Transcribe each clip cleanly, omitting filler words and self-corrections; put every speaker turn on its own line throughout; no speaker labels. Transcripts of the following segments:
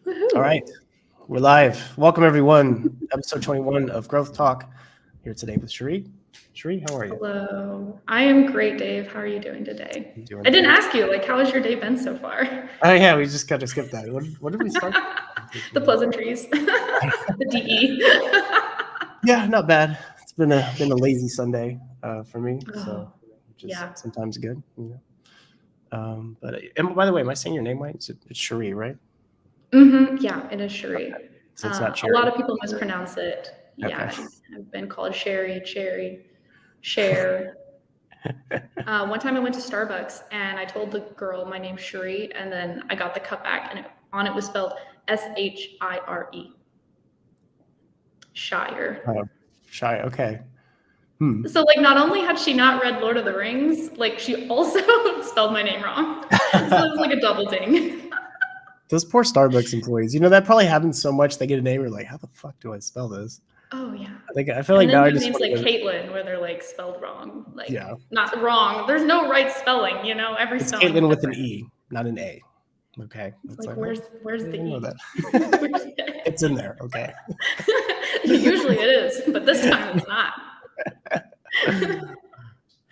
All
Woohoo!
right, we're live. Welcome everyone. Episode 21 of Growth Talk. Here today with Cherie. Cherie, how are you?
Hello. I am great, Dave. How are you doing today?
I'm doing
I didn't
fantastic.
ask you, like, how has your day been so far?
Oh yeah, we just got to skip that. What did we start?
The pleasantries, the DE.
Yeah, not bad. It's been a lazy Sunday for me, so
Oh,
which is
yeah.
sometimes good. But and by the way, am I saying your name right? It's Cherie, right?
Yeah, it is Cherie.
So it's not
A lot
Cherry.
of people mispronounce it.
Okay.
Yeah, I've been called Cherie, Cherry, Cher. One time I went to Starbucks and I told the girl my name's Cherie, and then I got the cup back and on it was spelled Shire. Shire.
Shy. Okay.
So like not only had she not read Lord of the Rings, like she also spelled my name wrong. So it was like a double ding.
Those poor Starbucks employees. That probably happens so much. They get a name, you're like, how the fuck do I spell this?
Oh yeah.
I feel like
And then
now I
there's
just
names
want
like
to go.
Caitlin where they're like spelled wrong. Like
Yeah,
not wrong. There's no right spelling, every
it's
spelling is
Caitlin with an
different.
E, not an A. Okay,
It's
it's
like
like, oh,
where's
I
the
didn't know
E?
that.
Where's the
It's in there. Okay.
Usually it is, but this time it's not.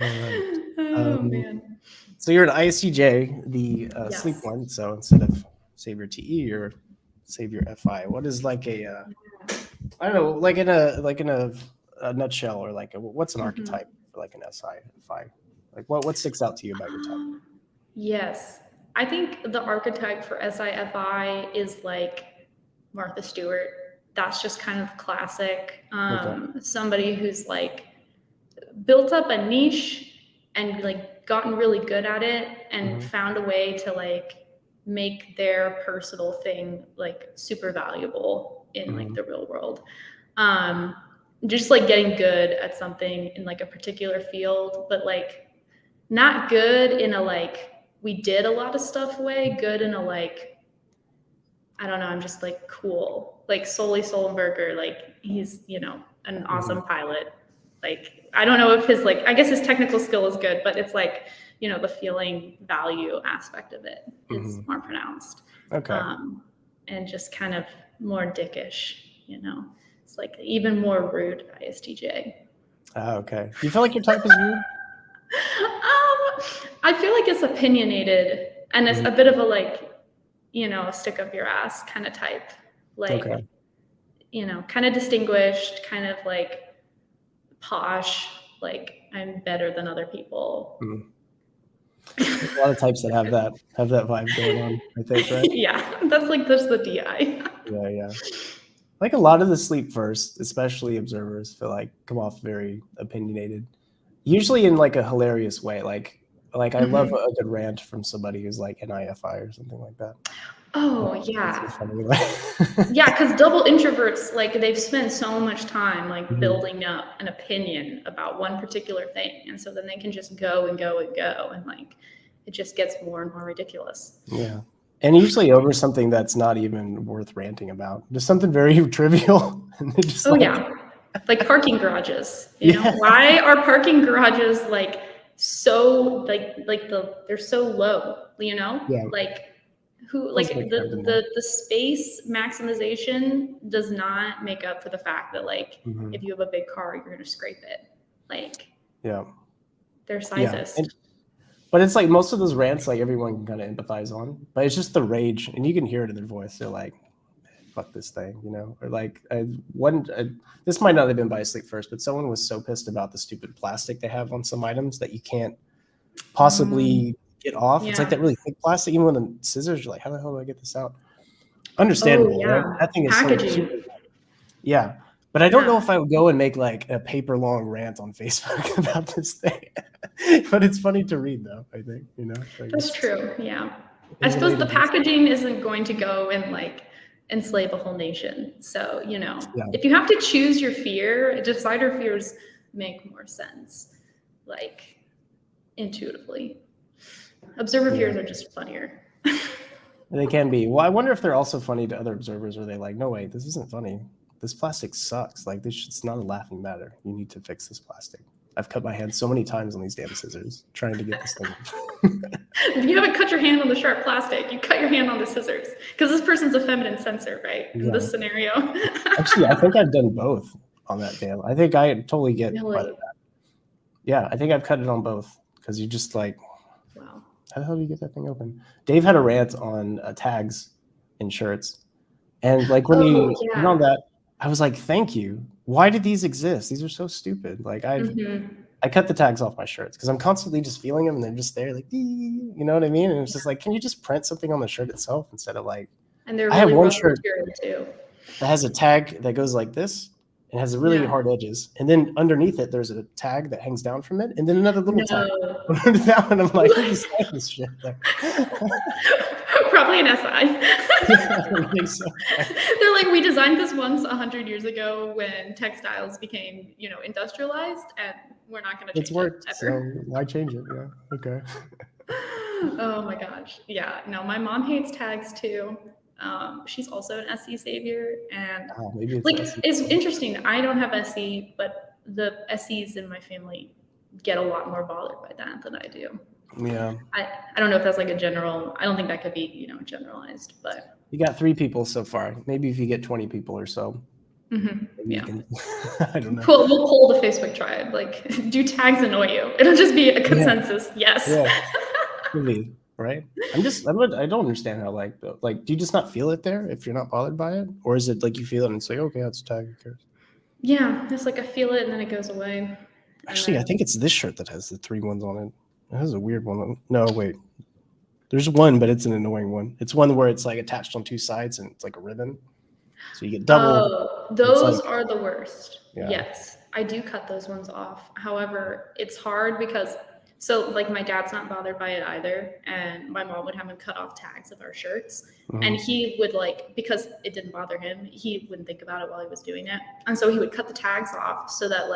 All right.
Oh man.
So you're an ISTJ, the sleep
Yes.
one. So instead of save your TE, you're save your FI. What is like I don't know, like in a nutshell, or like what's an
Mhm.
archetype for like an SI, FI? Like what sticks out to you about your type?
Yes. I think the archetype for SIFI is like Martha Stewart. That's just kind of classic.
Okay.
Somebody who's like built up a niche and like gotten really good at it and
Hmm.
found a way to like make their personal thing like super valuable in like
Hmm.
the real world. Um, just like getting good at something in like a particular field, but like not good in a like we did a lot of stuff way, good in a like I don't know, I'm just like cool. Like Sully Sullenberger, like he's, an
Hmm.
awesome pilot. Like I don't know if his like I guess his technical skill is good, but it's like, the feeling value aspect of it is
Hmm.
more pronounced.
Okay.
Um and just kind of more dickish. It's like even more rude ISTJ.
Okay. Do you feel like your type is rude?
I feel like it's opinionated and it's a
Mhm.
bit of a like, stick up your ass kind of type. Like,
Okay.
kind of distinguished, kind of like posh, like I'm better than other people.
Mhm. There's a lot of types that have that vibe going on, I think, right?
Yeah, that's like just the DI.
Yeah, yeah. Like a lot of the sleep first, especially observers, feel like come off very opinionated. Usually in like a hilarious way. Like I love
Mhm.
a good rant from somebody who's like an IFI or something like that.
Oh,
It's
yeah.
a funny way.
Yeah, because double introverts, like they've spent so much time like
Mhm.
building up an opinion about one particular thing. And so then they can just go and go and go. And like it just gets more and more ridiculous.
Yeah. And usually over something that's not even worth ranting about. Just something very trivial. And they're just
Oh,
like,
yeah. Like parking garages,
yeah.
Why are parking garages like so they're so low,
Yeah.
Like who like
Doesn't make sense anymore.
the space maximization does not make up for the fact that like
Hmm.
if you have a big car, you're gonna scrape it. Like
Yeah.
they're
Yeah.
sizist.
But it's like most of those rants, like everyone can kind of empathize on. But it's just the rage, and you can hear it in their voice. They're like, "Fuck this thing," Or like, this might not have been by Sleep First, but someone was so pissed about the stupid plastic they have on some items that you can't
Mm,
possibly get off. It's like
yeah.
that really thick plastic. Even with the scissors, you're like, "How the hell do I get this out?"
Oh
Understandable, right?
yeah.
That thing is so super.
Packaging.
Yeah. But I don't know
Yeah.
if I would go and make like a paper long rant on Facebook about this thing. But it's funny to read though, I think, like
That's
it's
true. Yeah. I suppose the
relatable.
packaging isn't going to go and like enslave a whole nation. So,
Yeah.
if you have to choose your fear, decider fears make more sense, like intuitively. Observer
Yeah.
fears are just funnier.
They can be. Well, I wonder if they're also funny to other observers. Are they like, no, wait, this isn't funny. This plastic sucks. Like, it's not a laughing matter. You need to fix this plastic. I've cut my hand so many times on these damn scissors trying to get this thing.
You haven't cut your hand on the sharp plastic. You cut your hand on the scissors because this person's a feminine sensor, right? In this scenario.
Actually, I think I've done both on that damn. I think I totally get part of that. Yeah, I think I've cut it on both because you just like,
wow.
How the hell do you get that thing open? Dave had a rant on tags in shirts. And like when you went on that, I was like, thank you. Why did these exist? These are so stupid. Like I cut the tags off my shirts because I'm constantly just feeling them and they're just there like, you know what I mean? And it's just like, can you just print something on the shirt itself instead of like,
and they're really I have one shirt too
that has a tag that goes like this. It has really hard edges. And then underneath it, there's a tag that hangs down from it. And then another little tag. That one, I'm like, who designed this shit there?
Probably an SI.
I don't think so.
They're like, we designed this once 100 years ago when textiles became, industrialized, and we're not going to change it. It's worked,
so why change it? Yeah, okay.
Oh my gosh. Yeah, no, my mom hates tags too. She's also an SE savior, and
maybe
it's interesting. I don't have SE, but the SEs in my family get a lot more bothered by that than I do.
Yeah.
I don't know if that's like a general. I don't think that could be generalized, but
you got 3 people so far. Maybe if you get 20 people or so.
Yeah.
I don't know.
Cool. We'll poll the Facebook tribe. Like, do tags annoy you? It'll just be a consensus. Yes.
Yeah. Right? I don't understand how do you just not feel it there if you're not bothered by it? Or is it like you feel it and it's like, okay, that's a tag, who cares?
Yeah, it's like I feel it and then it goes away.
Actually, I think it's this shirt that has the 3 ones on it. It has a weird one. No, wait. There's one, but it's an annoying one. It's one where it's like attached on 2 sides and it's like a ribbon. So you get double.
Oh, those are the worst. Yeah. Yes, I do cut those ones off. However, it's hard because my dad's not bothered by it either, and my mom would have him cut off tags of our shirts, and he would because it didn't bother him, he wouldn't think about it while he was doing it, and so he would cut the tags off so that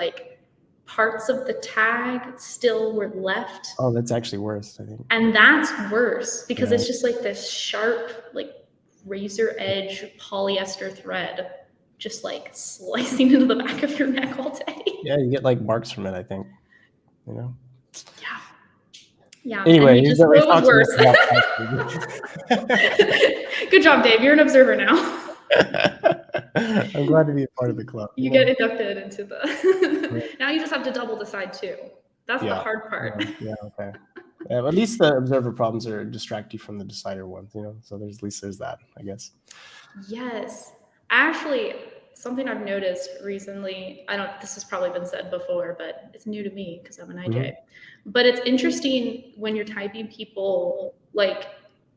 parts of the tag still were left.
Oh, that's actually worse, I think.
And that's worse because it's just like this sharp, razor edge polyester thread just slicing into the back of your neck all day.
Yeah, you get marks from it, I think.
Yeah.
Anyway,
just it was worse. Good job, Dave. You're an observer now.
I'm glad to be a part of the club.
You get inducted into the. Now you just have to double decide too. That's the hard part.
Yeah. Okay. At least the observer problems distract you from the decider ones, So at least there's that, I guess.
Yes, actually, something I've noticed recently. This has probably been said before, but it's new to me because I'm an IJ. But it's interesting when you're typing people,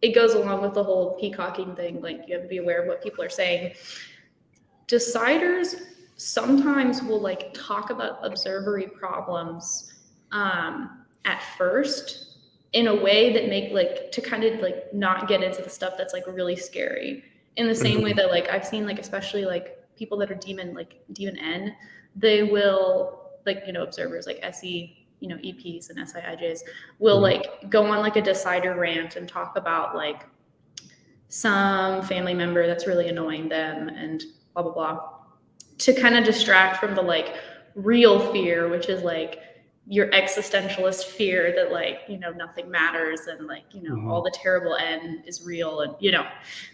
it goes along with the whole peacocking thing. You have to be aware of what people are saying. Deciders sometimes will talk about observery problems at first in a way that make to kind of not get into the stuff that's really scary. In the same way that I've seen especially people that are demon N, they will observers SE. EPs and SIIJs will go on a decider rant and talk about some family member that's really annoying them and blah, blah, blah, to kind of distract from the real fear, which is your existentialist fear that nothing matters and all the terrible N is real. And,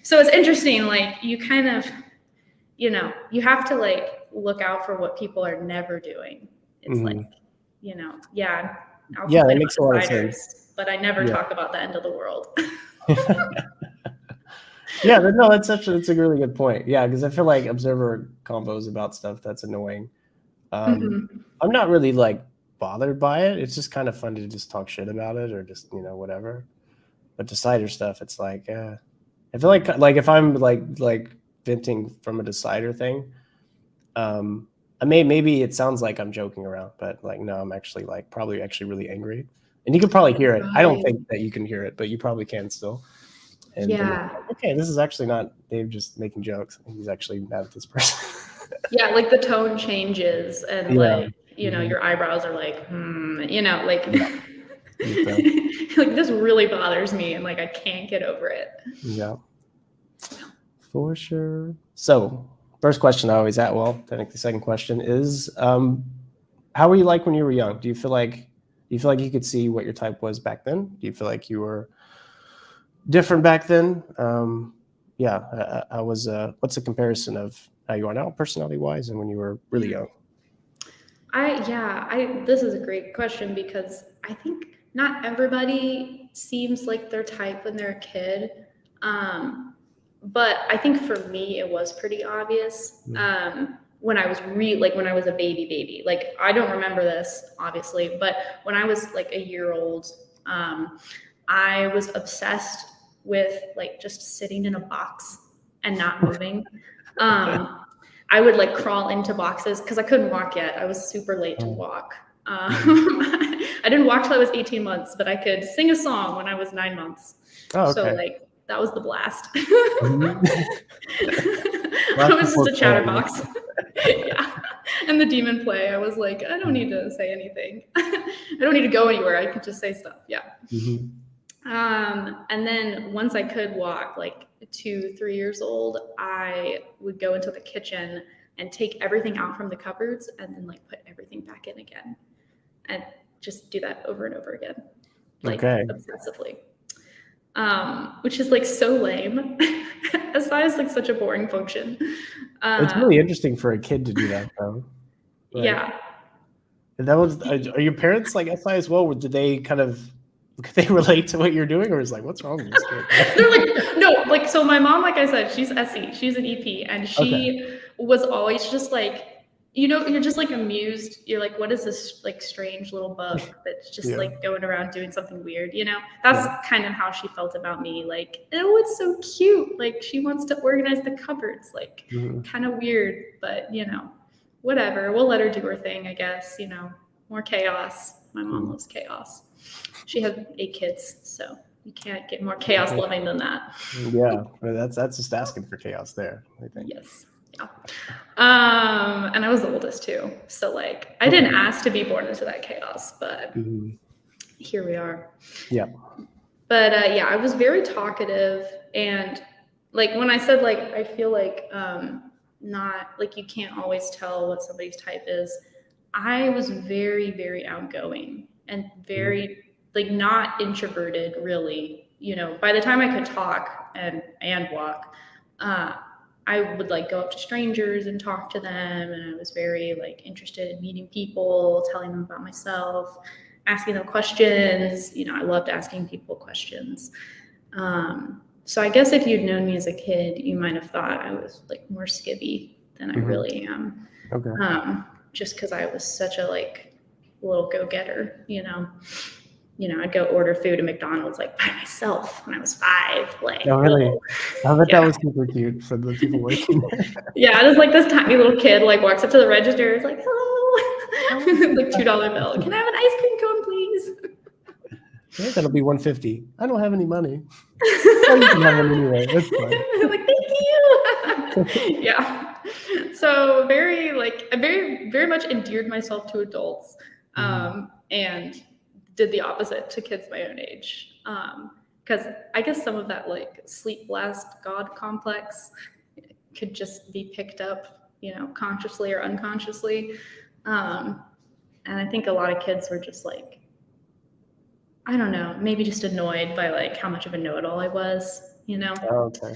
so it's interesting. You kind of, you have to look out for what people are never doing. It's I'll
that makes a lot of sense.
But I never talk about the end of the world.
Yeah, but no, that's a really good point. Yeah, because I feel observer combos about stuff that's annoying. I'm not really bothered by it. It's just kind of fun to just talk shit about it or just whatever. But decider stuff, it's I feel if I'm venting from a decider thing, maybe it sounds like I'm joking around, but no, I'm actually probably actually really angry, and you can probably hear it. I don't think that you can hear it, but you probably can still. And okay, this is actually not Dave just making jokes. He's actually mad at this person.
Yeah, the tone changes, and your eyebrows are this really bothers me, and I can't get over it.
Yeah, for sure. So. First question I always technically second question is, How were you like when you were young? Do you feel like you could see what your type was back then? Do you feel like you were different back then? Yeah, I was. What's the comparison of how you are now, personality wise, and when you were really young?
This is a great question because I think not everybody seems like their type when they're a kid. But I think for me it was pretty obvious. When I was when I was a baby. Like I don't remember this obviously, but when I was like a year old, I was obsessed with like just sitting in a box and not moving. I would like crawl into boxes because I couldn't walk yet. I was super late to walk. I didn't walk till I was 18 months, but I could sing a song when I was 9 months.
Oh,
So
okay.
like that was the blast.
Mhm.
I was just a chatterbox. Yeah. And the demon play, I was like, I don't need to say anything. I don't need to go anywhere. I could just say stuff. Yeah.
Mhm.
And then once I could walk, like 2-3 years old, I would go into the kitchen and take everything out from the cupboards and then like put everything back in again and just do that over and over again, like obsessively. Which is like so lame. SI is like such a boring function.
It's really interesting for a kid to do that, though. Like,
Yeah.
that was. Are your parents like SI as well? Or did they kind of? Could they relate to what you're doing, or is like, what's wrong with this kid?
They're like, no, like, so my mom, like I said, she's SE, she's an EP, and she was always just like, you know, you're just like amused. You're like, what is this like strange little bug that's just like going around doing something weird, you know? That's kind of how she felt about me. Like, oh, it's so cute. Like, she wants to organize the cupboards, like, kind of weird, but you know, whatever. We'll let her do her thing, I guess, you know, more chaos. My mom loves chaos. She has 8 kids, so you can't get more chaos loving than that.
Yeah, that's just asking for chaos there, I think.
Yes. Yeah. And I was the oldest too. So like I didn't ask to be born into that chaos, but here we are.
Yeah.
But yeah, I was very talkative, and like when I said like I feel like not like you can't always tell what somebody's type is, I was very, very outgoing and very like not introverted really. You know, by the time I could talk and walk, I would like go up to strangers and talk to them, and I was very like interested in meeting people, telling them about myself, asking them questions. You know, I loved asking people questions. So I guess if you'd known me as a kid, you might have thought I was like more skibby than I really am.
Okay.
Just because I was such a like little go-getter, you know. You know, I'd go order food at McDonald's like by myself when I was 5. Like,
oh, really? I bet that was super cute for the people working there.
Yeah, just like this tiny little kid like walks up to the register, is like, hello, like $2 bill. Can I have an ice cream cone, please?
Yeah, that'll be $150. I don't have any money. Oh, you can have them anyway. That's fine.
Like, thank you. Yeah. So very like I very much endeared myself to adults, and did the opposite to kids my own age. Because I guess some of that like sleep blast God complex could just be picked up, you know, consciously or unconsciously. And I think a lot of kids were just like, I don't know, maybe just annoyed by like how much of a know-it-all I was, you know?
Oh, okay.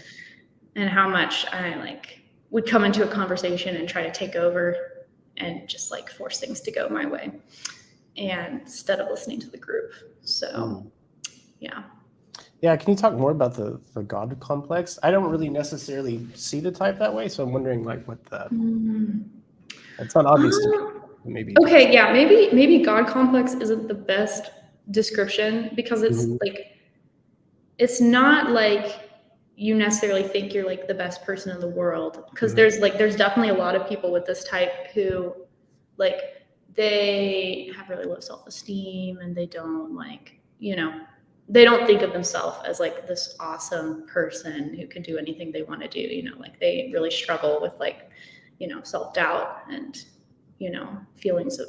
And how much I like would come into a conversation and try to take over and just like force things to go my way, and instead of listening to the group. So yeah. Can
you talk more about the God complex? I don't really necessarily see the type that way, so I'm wondering like what the it's not obvious to me. Maybe
okay, yeah, maybe God complex isn't the best description, because it's like it's not like you necessarily think you're like the best person in the world, because there's definitely a lot of people with this type who like they have really low self-esteem, and they don't like, you know, they don't think of themselves as like this awesome person who can do anything they want to do, you know, like they really struggle with like, you know, self-doubt and, you know, feelings of,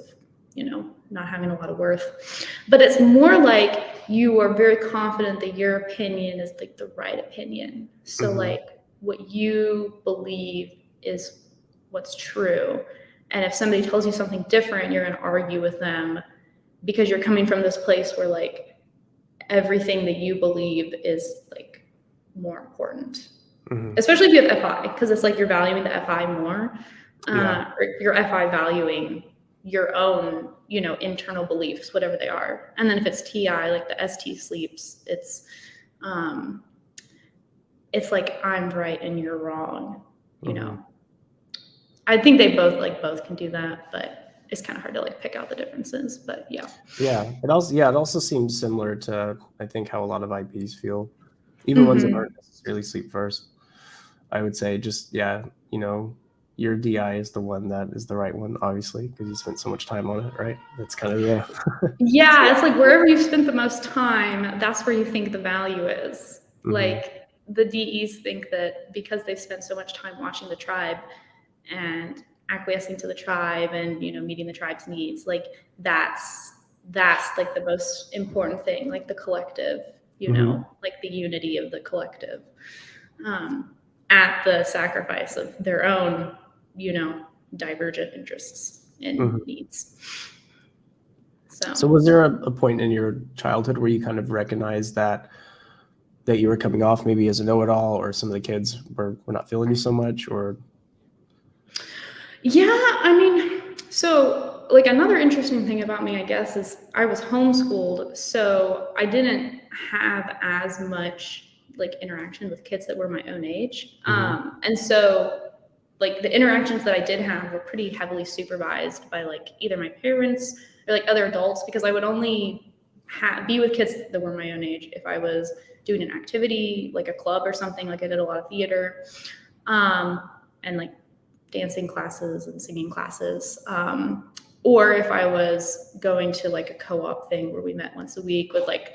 you know, not having a lot of worth. But it's more like you are very confident that your opinion is like the right opinion. So like what you believe is what's true. And if somebody tells you something different, you're going to argue with them because you're coming from this place where like everything that you believe is like more important. Especially if you have FI, because it's like you're valuing the FI more, or your FI valuing your own, you know, internal beliefs, whatever they are. And then if it's TI, like the ST sleeps, it's like I'm right and you're wrong, you know. I think they both can do that, but it's kind of hard to like pick out the differences. But yeah.
It also seems similar to, I think, how a lot of IPs feel, even ones that aren't necessarily sleep first. I would say just, you know, your DI is the one that is the right one, obviously, because you spent so much time on it, right? That's kind of
yeah, it's like wherever you've spent the most time, that's where you think the value is. Like the DEs think that because they've spent so much time watching the tribe and acquiescing to the tribe and, you know, meeting the tribe's needs, like that's like the most important thing, like the collective, you know, like the unity of the collective, at the sacrifice of their own, you know, divergent interests and needs. So
was there a point in your childhood where you kind of recognized that you were coming off maybe as a know-it-all, or some of the kids were not feeling you so much, or?
Yeah, I mean, so like another interesting thing about me, I guess, is I was homeschooled, so I didn't have as much like interaction with kids that were my own age. And so like the interactions that I did have were pretty heavily supervised by like either my parents or like other adults, because I would only be with kids that were my own age if I was doing an activity, like a club or something. Like I did a lot of theater, and like dancing classes and singing classes, or if I was going to like a co-op thing where we met once a week with like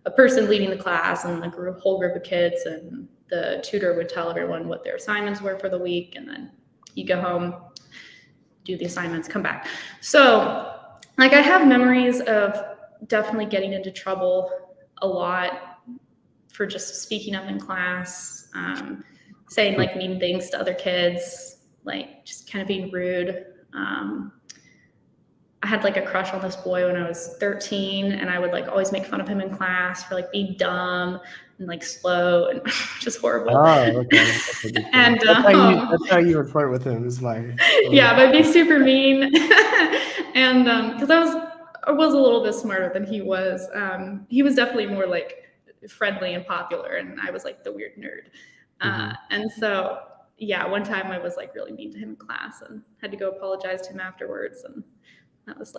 a person leading the class and like a whole group of kids, and the tutor would tell everyone what their assignments were for the week, and then you go home, do the assignments, come back. So like I have memories of definitely getting into trouble a lot for just speaking up in class, saying like mean things to other kids, like just kind of being rude. I had like a crush on this boy when I was 13, and I would like always make fun of him in class for like being dumb and like slow and just horrible.
Oh, okay.
And
that's how you would flirt with him, is my
yeah, but be super mean. And because I was a little bit smarter than he was. He was definitely more like friendly and popular, and I was like the weird nerd. And so yeah, one time I was like really mean to him in class and had to go apologize to him afterwards, and that was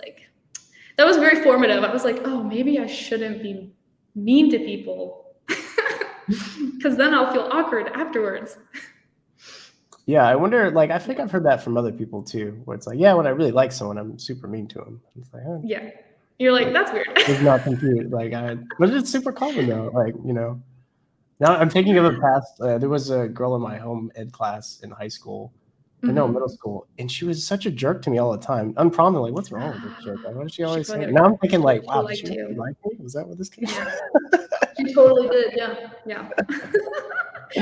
very formative. I was like, oh, maybe I shouldn't be mean to people because then I'll feel awkward afterwards.
Yeah, I wonder, like, I think I've heard that from other people too, where it's like, yeah, when I really like someone, I'm super mean to them. It's like,
yeah, you're like, that's weird.
It's not compute. Like, but it's super common though. Like, you know, now I'm thinking of a past. There was a girl in my home ed class in high school, middle school, and she was such a jerk to me all the time. Unprompted, like, what's wrong with this chick? Like, what did she always say? Now I'm thinking, like, wow, did she really like me? Was that what this came from?
She totally did. Yeah.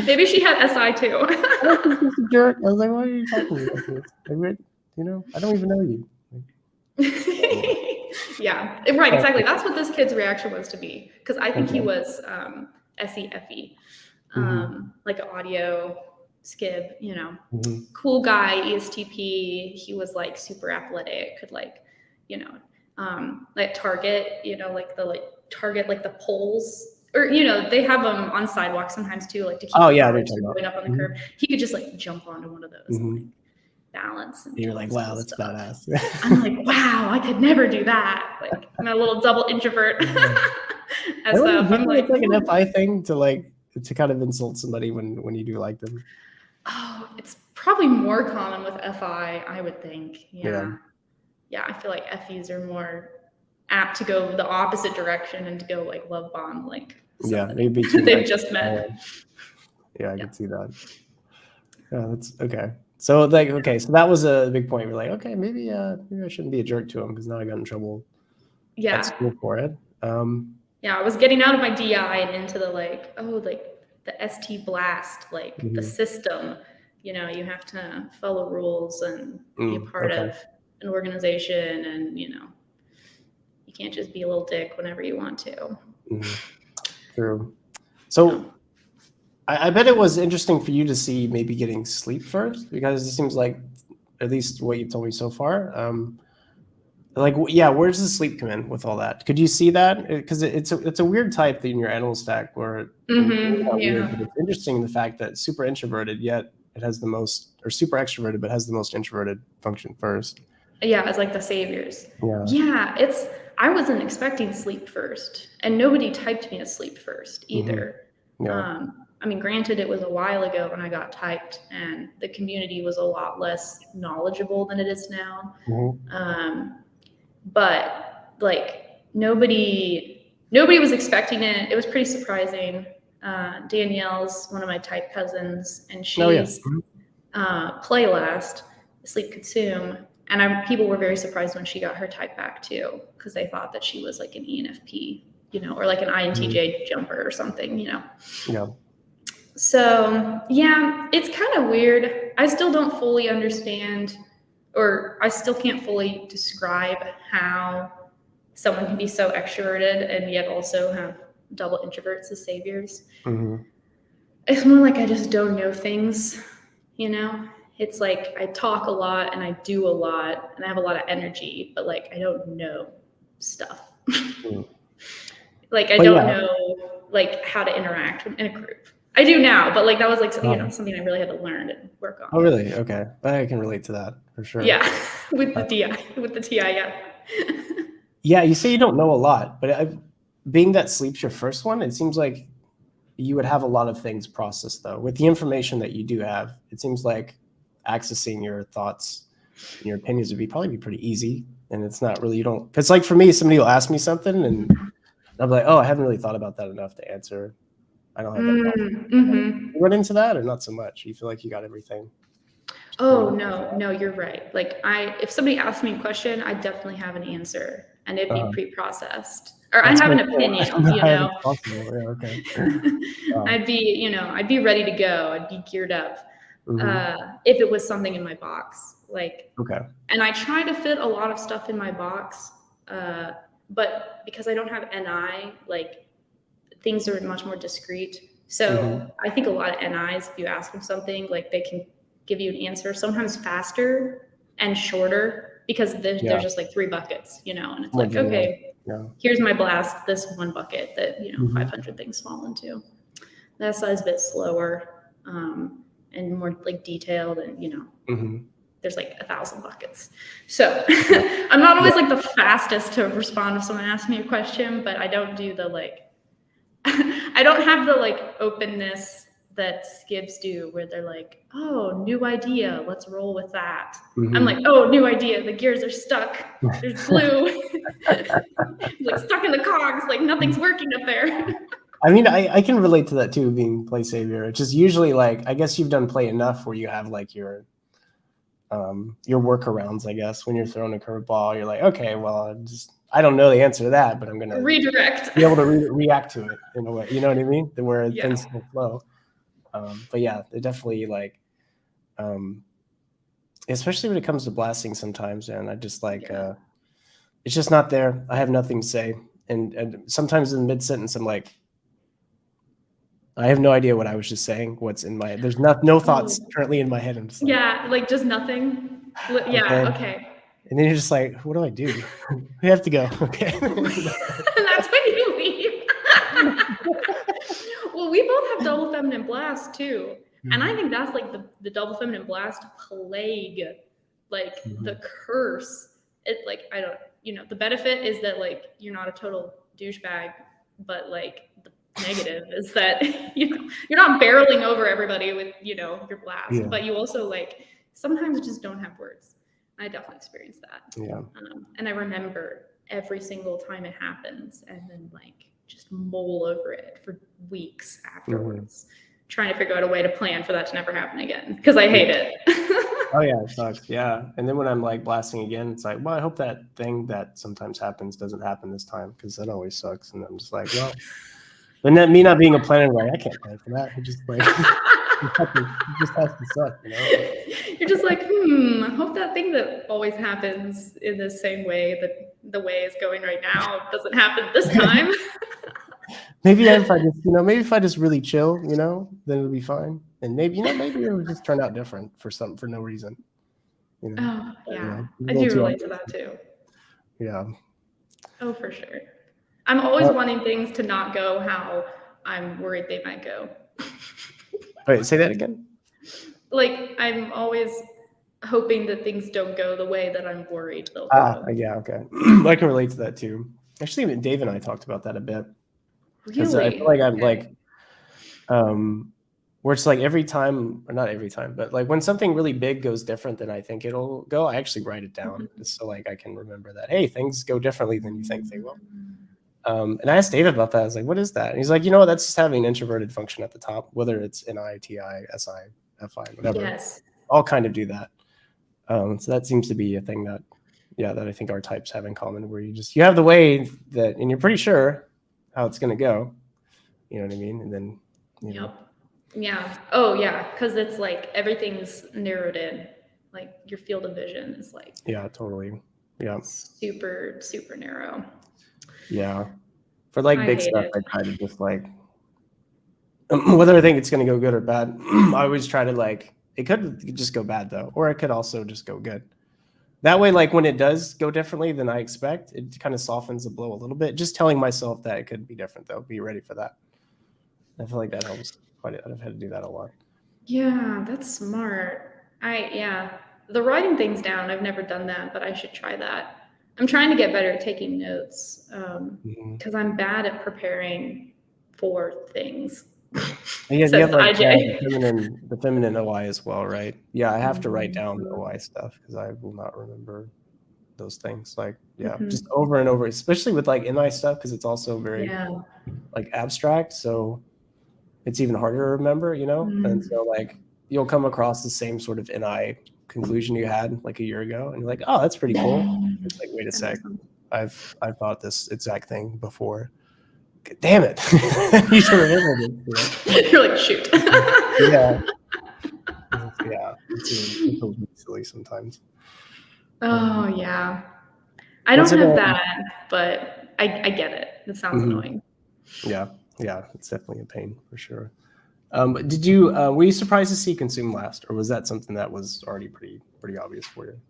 Maybe she had SI too.
I don't think she's a jerk. I was like, why are you talking to me like this? Like, you know, I don't even know you.
Yeah, right, exactly. That's what this kid's reaction was to me, because I think he was SEFE, like an audio skib, you know, cool guy, ESTP. He was like super athletic, could like, you know, like target, you know, like target like the poles, or you know, they have them on sidewalks sometimes too, like to keep cars from going up on the curb. He could just like jump onto one of those and like balance. And
you're like, wow, that's badass.
I'm like, wow, I could never do that. Like, I'm a little double introvert. And stuff. I'm like,
it's like an FI thing to kind of insult somebody when you do like them.
Oh, it's probably more common with FI, I would think. Yeah, I feel like FEs are more apt to go the opposite direction and to go like love bomb, like
maybe
they've just met.
I could see that. Yeah, that's okay. So like, okay, so that was a big point. We're like, okay, maybe I shouldn't be a jerk to him, because now I got in trouble at school for it.
Yeah, I was getting out of my DI and into the like, the ST blast, like the system, you know, you have to follow rules and be a part of an organization, and you know, you can't just be a little dick whenever you want to.
True. So I bet it was interesting for you to see maybe getting sleep first, because it seems like, at least what you've told me so far, like, yeah, where's the sleep come in with all that? Could you see that? Because it's a weird type in your animal stack where weird, but it's interesting, the fact that super introverted, yet it has the most, or super extroverted but has the most introverted function first.
Yeah, it's like the saviors.
Yeah,
it's, I wasn't expecting sleep first, and nobody typed me as sleep first either.
Yeah.
I mean, granted, it was a while ago when I got typed, and the community was a lot less knowledgeable than it is now. But like nobody was expecting it. It was pretty surprising. Danielle's one of my type cousins, and she's play last, sleep consume, and people were very surprised when she got her type back too, because they thought that she was like an ENFP, you know, or like an INTJ jumper or something, you know.
Yeah.
So yeah, it's kind of weird. I still don't fully understand, or I still can't fully describe how someone can be so extroverted and yet also have double introverts as saviors. It's more like I just don't know things, you know? It's like I talk a lot and I do a lot and I have a lot of energy, but like I don't know stuff. Like I don't know like how to interact in a group. I do now, but like that was like you know, something I really had to learn and work on.
Oh, really? Okay, but I can relate to that for sure.
Yeah, with the TI, yeah.
Yeah, you say you don't know a lot, but being that sleep's your first one, it seems like you would have a lot of things processed, though. With the information that you do have, it seems like accessing your thoughts and your opinions would probably be pretty easy. And it's not really, you don't, because like for me, somebody will ask me something and I'll be like, oh, I haven't really thought about that enough to answer. I don't have that problem. You run into that or not so much? You feel like you got everything?
Oh, no, you're right. Like if somebody asks me a question, I definitely have an answer and it'd be pre-processed. Or I have an opinion, you know. I'd be ready to go. I'd be geared up. If it was something in my box, like, and I try to fit a lot of stuff in my box, but because I don't have NI, like things are much more discrete. So I think a lot of NIs, if you ask them something, like they can give you an answer sometimes faster and shorter, because there's just like 3 buckets, you know, and it's like, okay, here's my blast, this one bucket that, you know, 500 things fall into. That side's a bit slower and more like detailed, and, you know, there's like 1,000 buckets. So I'm not always like the fastest to respond if someone asks me a question, but I don't do the like, I don't have the like openness that Skibbs do, where they're like, oh, new idea, let's roll with that. I'm like, oh, new idea, the gears are stuck, there's glue. Like stuck in the cogs, like nothing's working up there.
I mean, I can relate to that too, being play savior. It's just usually like, I guess you've done play enough where you have like your workarounds, I guess. When you're throwing a curveball, you're like, okay, well, I don't know the answer to that, but I'm going to
redirect,
be able to react to it in a way, you know what I mean? Where things will flow. But yeah, they definitely like, especially when it comes to blasting sometimes, and I just like, it's just not there. I have nothing to say. And sometimes in mid-sentence, I'm like, I have no idea what I was just saying. What's in my, there's no thoughts currently in my head. I'm just like,
like just nothing. Okay.
And then you're just like, what do I do? We have to go. Okay.
And that's when you leave. Well, we both have double feminine blast too. And I think that's like the double feminine blast plague, like the curse. It like, I don't, you know, the benefit is that like, you're not a total douchebag, but like the negative is that, you know, you're not barreling over everybody with, you know, your blast, but you also like sometimes just don't have words. I definitely experienced that. And I remember every single time it happens, and then like just mull over it for weeks afterwards, trying to figure out a way to plan for that to never happen again, because I hate it.
Oh yeah, it sucks. Yeah. And then when I'm like blasting again, it's like, well, I hope that thing that sometimes happens doesn't happen this time, because that always sucks. And I'm just like, well, and that me not being a planner, like I can't plan for that. I just like It just has to suck, you know?
You're just like, I hope that thing that always happens in the same way that the way is going right now doesn't happen this time.
Maybe if I just really chill, you know, then it'll be fine. And maybe it'll just turn out different for no reason. You know?
Oh,
But, you
yeah.
know, a
I
little
do
too
relate to
optimistic.
that too.
Yeah.
Oh, for sure. I'm always wanting things to not go how I'm worried they might go.
Wait, say that again?
Like, I'm always hoping that things don't go the way that I'm worried they'll go.
Yeah, okay. I can relate to that too. Actually, even Dave and I talked about that a bit. Because I
Really?
feel like I'm
Okay.
like, where it's like every time, or not every time, but like when something really big goes different than I think it'll go, I actually write it down just so like I can remember that, hey, things go differently than you think they will. And I asked David about that. I was like, what is that? And he's like, you know, that's just having an introverted function at the top, whether it's NI, TI, SI, FI, whatever.
Yes.
All kind of do that. So that seems to be a thing that I think our types have in common, where you have the way that, and you're pretty sure how it's going to go. You know what I mean? And then, you know.
Yeah. Oh, yeah. Because it's like everything's narrowed in. Like your field of vision is like.
Yeah, totally. Yeah.
Super, super narrow.
Yeah. For like big stuff,
it.
I try to just like, whether I think it's going to go good or bad, I always try to like, it could just go bad though, or it could also just go good. That way, like when it does go differently than I expect, it kind of softens the blow a little bit. Just telling myself that it could be different though, be ready for that. I feel like that helps quite a bit. I've had to do that a lot.
Yeah, that's smart. The writing things down, I've never done that, but I should try that. I'm trying to get better at taking notes because I'm bad at preparing for things.
Yeah, you
Says
have
the
like
IJ.
the feminine OI as well, right? Yeah, I have to write down OI stuff because I will not remember those things. Like, just over and over, especially with like NI stuff, because it's also very like abstract. So it's even harder to remember, you know? And so like you'll come across the same sort of NI conclusion you had like a year ago, and you're like, oh, that's pretty cool. It's like, wait a sec, I've thought this exact thing before. Damn it. You should remember this.
You're like, shoot.
Yeah. It's a little silly sometimes.
Oh, yeah. I don't have that, but I get it. It sounds annoying.
Yeah, it's definitely a pain for sure. Did you were you surprised to see Consume last, or was that something that was already pretty obvious for you?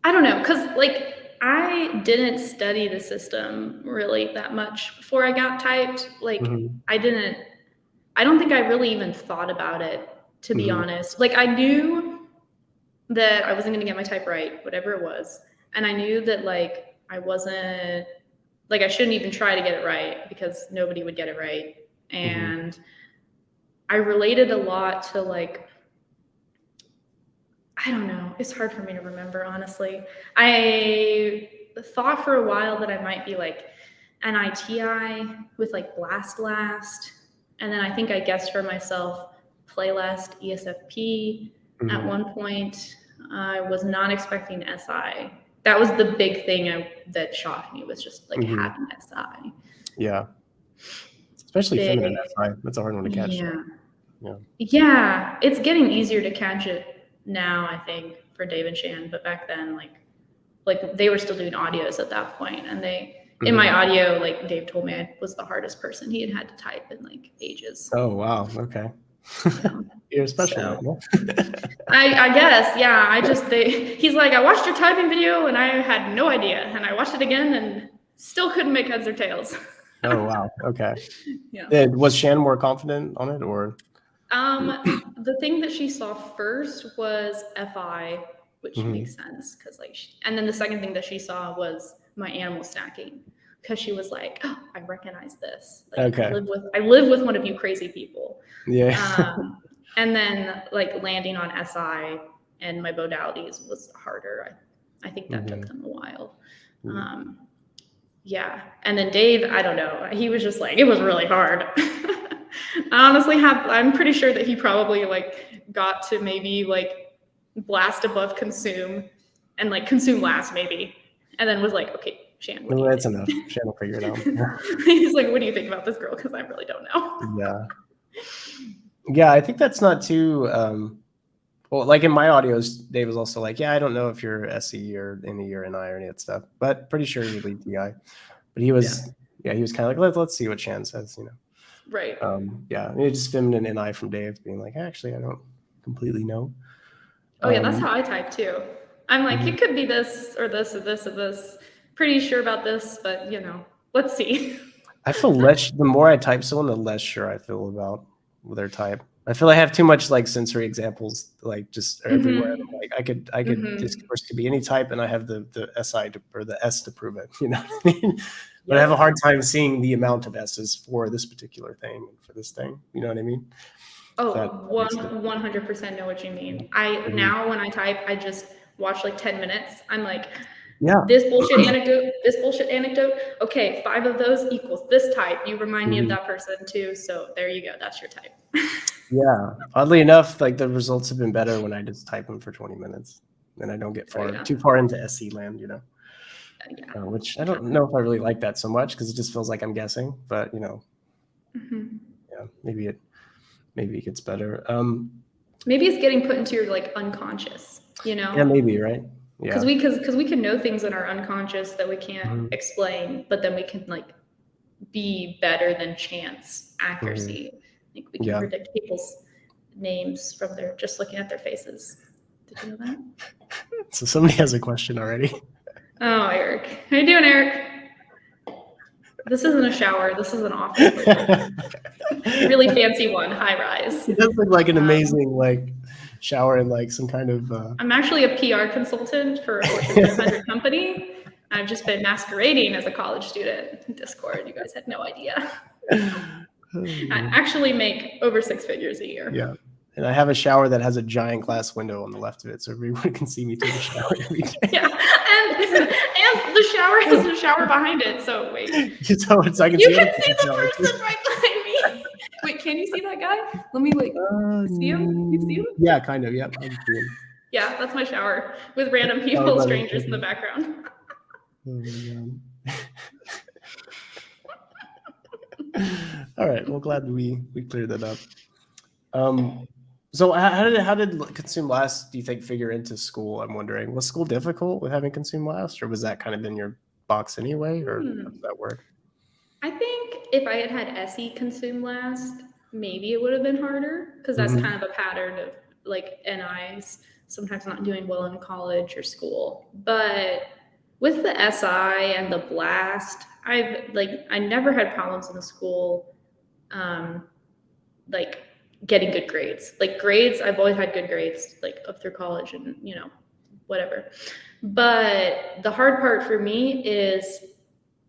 I don't know, because like I didn't study the system really that much before I got typed. Like I don't think I really even thought about it, to be honest. Like I knew that I wasn't going to get my type right, whatever it was. And I knew that like I wasn't, like I shouldn't even try to get it right because nobody would get it right. And I related a lot to like, I don't know. It's hard for me to remember, honestly. I thought for a while that I might be like an ITI with like Blast Last. And then I think I guessed for myself Playlist ESFP at one point. I was not expecting SI. That was the big thing that shocked me, was just like having SI.
Yeah. Especially feminine SI. That's a hard one to catch.
Yeah. It's getting easier to catch it now, I think, for Dave and Shan. But back then, like they were still doing audios at that point, and in my audio, like Dave told me I was the hardest person he had to type in like ages.
Oh wow, okay. You're special.
I guess, yeah. He's like, I watched your typing video and I had no idea, and I watched it again and still couldn't make heads or tails.
Oh wow, okay. Was Shan more confident on it, or?
The thing that she saw first was FI, which makes sense because like, and then the second thing that she saw was my animal stacking, because she was like, oh, I recognize this. Like, okay. I live with one of you crazy people.
Yeah.
And then like landing on SI and my modalities was harder. I think that took them a while. Yeah. And then Dave, I don't know. He was just like, it was really hard. I'm pretty sure that he probably like got to maybe like Blast above Consume and like Consume last maybe. And then was like, okay, Shan, what do
Well,
you
that's
think?
enough. Shan will figure it out.
He's like, what do you think about this girl? Because I really don't know.
Yeah, I think that's not too. Well, like in my audios, Dave was also like, yeah, I don't know if you're SE or NE or NI or any of that stuff, but pretty sure you lead TI. But he was, he was kind of like, let's see what Shan says, you know.
Right.
Yeah, and it's just feminine NI from Dave being like, actually, I don't completely know.
Oh yeah, that's how I type too. I'm like, it could be this or this or this or this. Pretty sure about this, but you know, let's see.
I feel less, the more I type someone, the less sure I feel about their type. I feel I have too much like sensory examples, like just everywhere. Like I could, this course could be any type, and I have the SI or the S to prove it. You know what I mean? But I have a hard time seeing the amount of S's for this particular thing and for this thing. You know what I mean?
Oh, 100% know what you mean. Now when I type, I just watch like 10 minutes. I'm like, this bullshit anecdote. Okay, 5 of those equals this type. You remind me of that person too. So there you go. That's your type.
Yeah. Oddly enough, like the results have been better when I just type them for 20 minutes. Then I don't get too far into SE land, you know. Which I don't know if I really like that so much because it just feels like I'm guessing. But you know, yeah, maybe it gets better.
Maybe it's getting put into your like unconscious, you know?
Yeah, maybe, right? Yeah.
Because we can know things in our unconscious that we can't explain, but then we can like be better than chance accuracy. Like we can predict people's names from their just looking at their faces. Did you know that?
So somebody has a question already.
Oh, Eric. How you doing, Eric? This isn't a shower. This is an office. Really fancy one, high rise.
It does look like an amazing like shower in like some kind of.
I'm actually a PR consultant for a Fortune 500 company. I've just been masquerading as a college student. Discord, you guys had no idea. I actually make over 6 figures a year.
Yeah. And I have a shower that has a giant glass window on the left of it, so everyone can see me take a shower every day.
Yeah, and the shower has a shower behind it. So wait,
I can see
the person right behind me. Wait, can you see that guy? Let me like see him. You see him?
Yeah, kind of. Yep, I can see him.
Yeah, that's my shower with random people, strangers in the background.
Oh my God. All right. Well, glad we cleared that up. So how did consume last, do you think, figure into school? I'm wondering, was school difficult with having consume last, or was that kind of in your box anyway, or how does that work?
I think if I had SE consume last, maybe it would have been harder because that's kind of a pattern of like NIs sometimes not doing well in college or school. But with the SI and the blast, I never had problems in the school, like getting good grades. Like grades, I've always had good grades, like up through college and you know, whatever. But the hard part for me is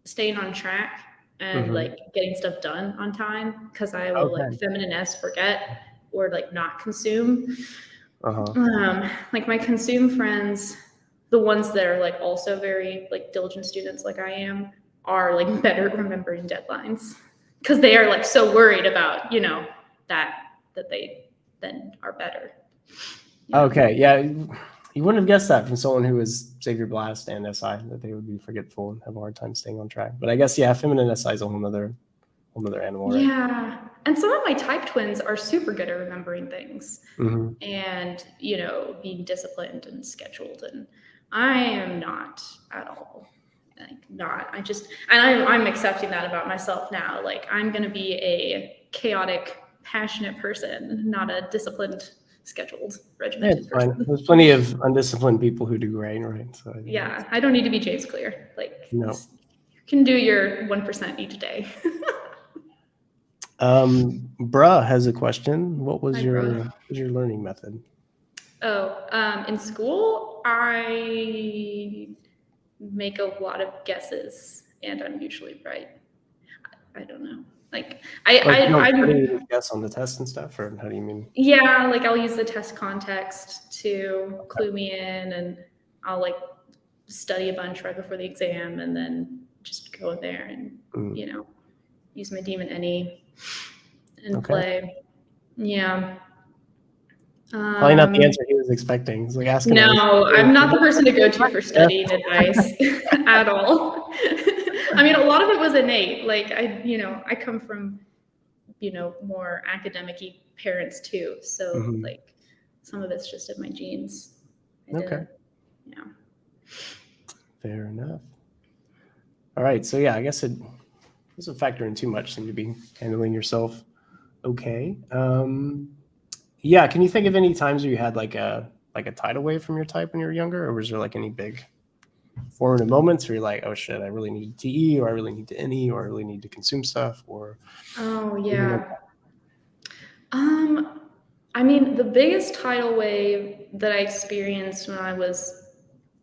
staying on track and like getting stuff done on time because I will like feminine S forget or like not consume. Like my consume friends, the ones that are like also very like diligent students like I am, are like better at remembering deadlines because they are like so worried about, you know, that they then are better.
Yeah. Okay, yeah, you wouldn't have guessed that from someone who was Xavier Blast and SI, that they would be forgetful and have a hard time staying on track. But I guess, yeah, feminine SI is a whole nother animal, right?
Yeah, and some of my type twins are super good at remembering things and, you know, being disciplined and scheduled, and I am not at all. I'm accepting that about myself now. Like I'm going to be a chaotic, passionate person, not a disciplined, scheduled, regimented person.
Fine. There's plenty of undisciplined people who do great, right? So
yeah, I don't need to be James Clear. Like
no.
You can do your 1% each day.
Bruh has a question. What was your learning method?
Oh, in school, I make a lot of guesses and I'm usually right. I don't know. Like I
guess on the test and stuff, or how do you mean?
Yeah, like I'll use the test context to clue me in, and I'll like study a bunch right before the exam, and then just go in there and you know, use my demon any and play. Yeah.
Probably not the answer he was expecting. He's like asking.
No, I'm not the person to go to for studying advice at all. I mean, a lot of it was innate. Like I come from, more academic-y parents too. So like some of it's just in my genes.
Okay.
Yeah.
Fair enough. All right. So yeah, I guess it doesn't factor in too much. Seem to be handling yourself okay. Yeah. Can you think of any times where you had like a tidal wave from your type when you were younger, or was there like any big formative moments where you're like, oh shit, I really need TE, or I really need to NE, or I really need to consume stuff, or
Oh yeah. I mean, the biggest tidal wave that I experienced when I was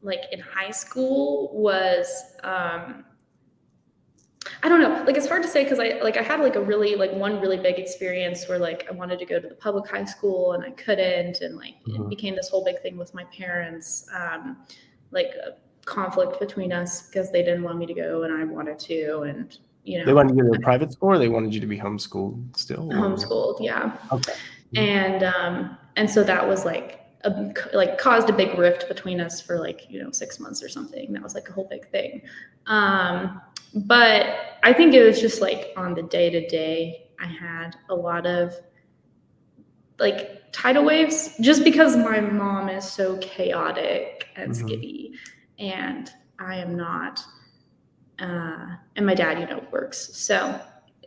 like in high school was I don't know, like it's hard to say because I had like a really like one really big experience where like I wanted to go to the public high school and I couldn't, and like it became this whole big thing with my parents, like a conflict between us because they didn't want me to go and I wanted to, and
they wanted you to go to a private school, or they wanted you to be homeschooled still?
Homeschooled, yeah.
Okay.
And so that was like caused a big rift between us for like 6 months or something. That was like a whole big thing. But I think it was just like on the day-to-day, I had a lot of like tidal waves just because my mom is so chaotic and skippy, and I am not. And my dad, works. So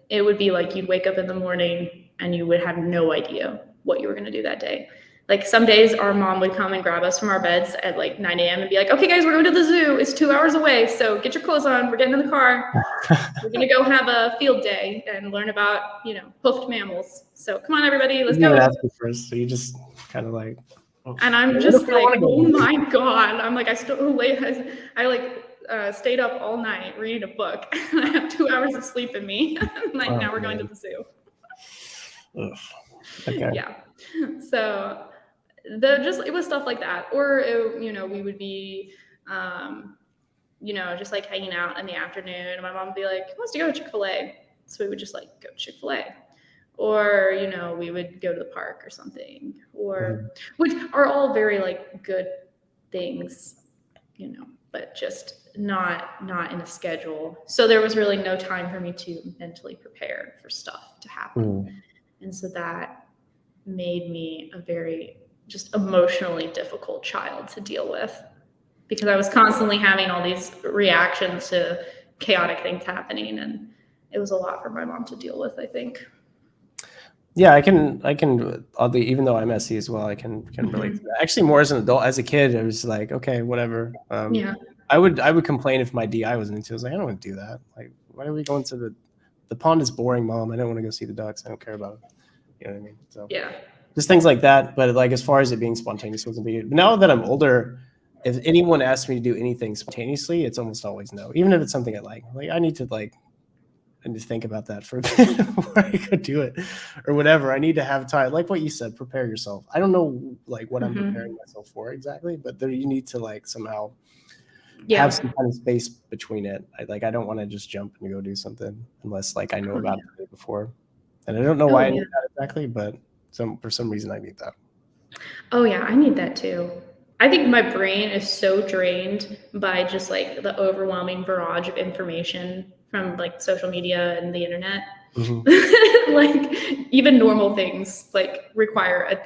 it would be like you'd wake up in the morning and you would have no idea what you were going to do that day. Like some days our mom would come and grab us from our beds at like 9 a.m. and be like, okay, guys, we're going to the zoo. It's 2 hours away. So get your clothes on. We're getting in the car. We're going to go have a field day and learn about, hoofed mammals. So come on, everybody, let's go.
Ask me first, so you just kind of like.
Oh, and I'm just like, oh my God. I'm like, I stayed up all night reading a book. I have 2 hours of sleep in me. Like now we're going to the zoo.
Ugh. Okay.
Yeah. So it was stuff like that. Or, we would be, just like hanging out in the afternoon, and my mom would be like, who wants to go to Chick-fil-A? So we would just like go to Chick-fil-A. Or, we would go to the park or something, or which are all very like good things, but just not in a schedule. So there was really no time for me to mentally prepare for stuff to happen. And so that made me a very just emotionally difficult child to deal with, because I was constantly having all these reactions to chaotic things happening, and it was a lot for my mom to deal with, I think.
Yeah, I can oddly, even though I'm SE as well, I can relate to that. Actually, more as an adult. As a kid, I was like, okay, whatever. I would complain if my DI wasn't into it. I was like, I don't want to do that. Like, why are we going to the pond is boring, Mom. I don't want to go see the ducks. I don't care about it. You know what I mean? So
yeah,
just things like that. But like as far as it being spontaneous wasn't big. But now that I'm older, if anyone asks me to do anything spontaneously, it's almost always no. Even if it's something I like. Like I need to think about that for a bit before I go do it or whatever. I need to have time. Like what you said, prepare yourself. I don't know like what I'm preparing myself for exactly, but you need to like somehow have some kind of space between it. I don't want to just jump and go do something unless like I know about it the day before. And I don't know why I need that exactly, but for some reason I need that.
Oh yeah, I need that too. I think my brain is so drained by just like the overwhelming barrage of information from like social media and the internet. Like even normal things like require a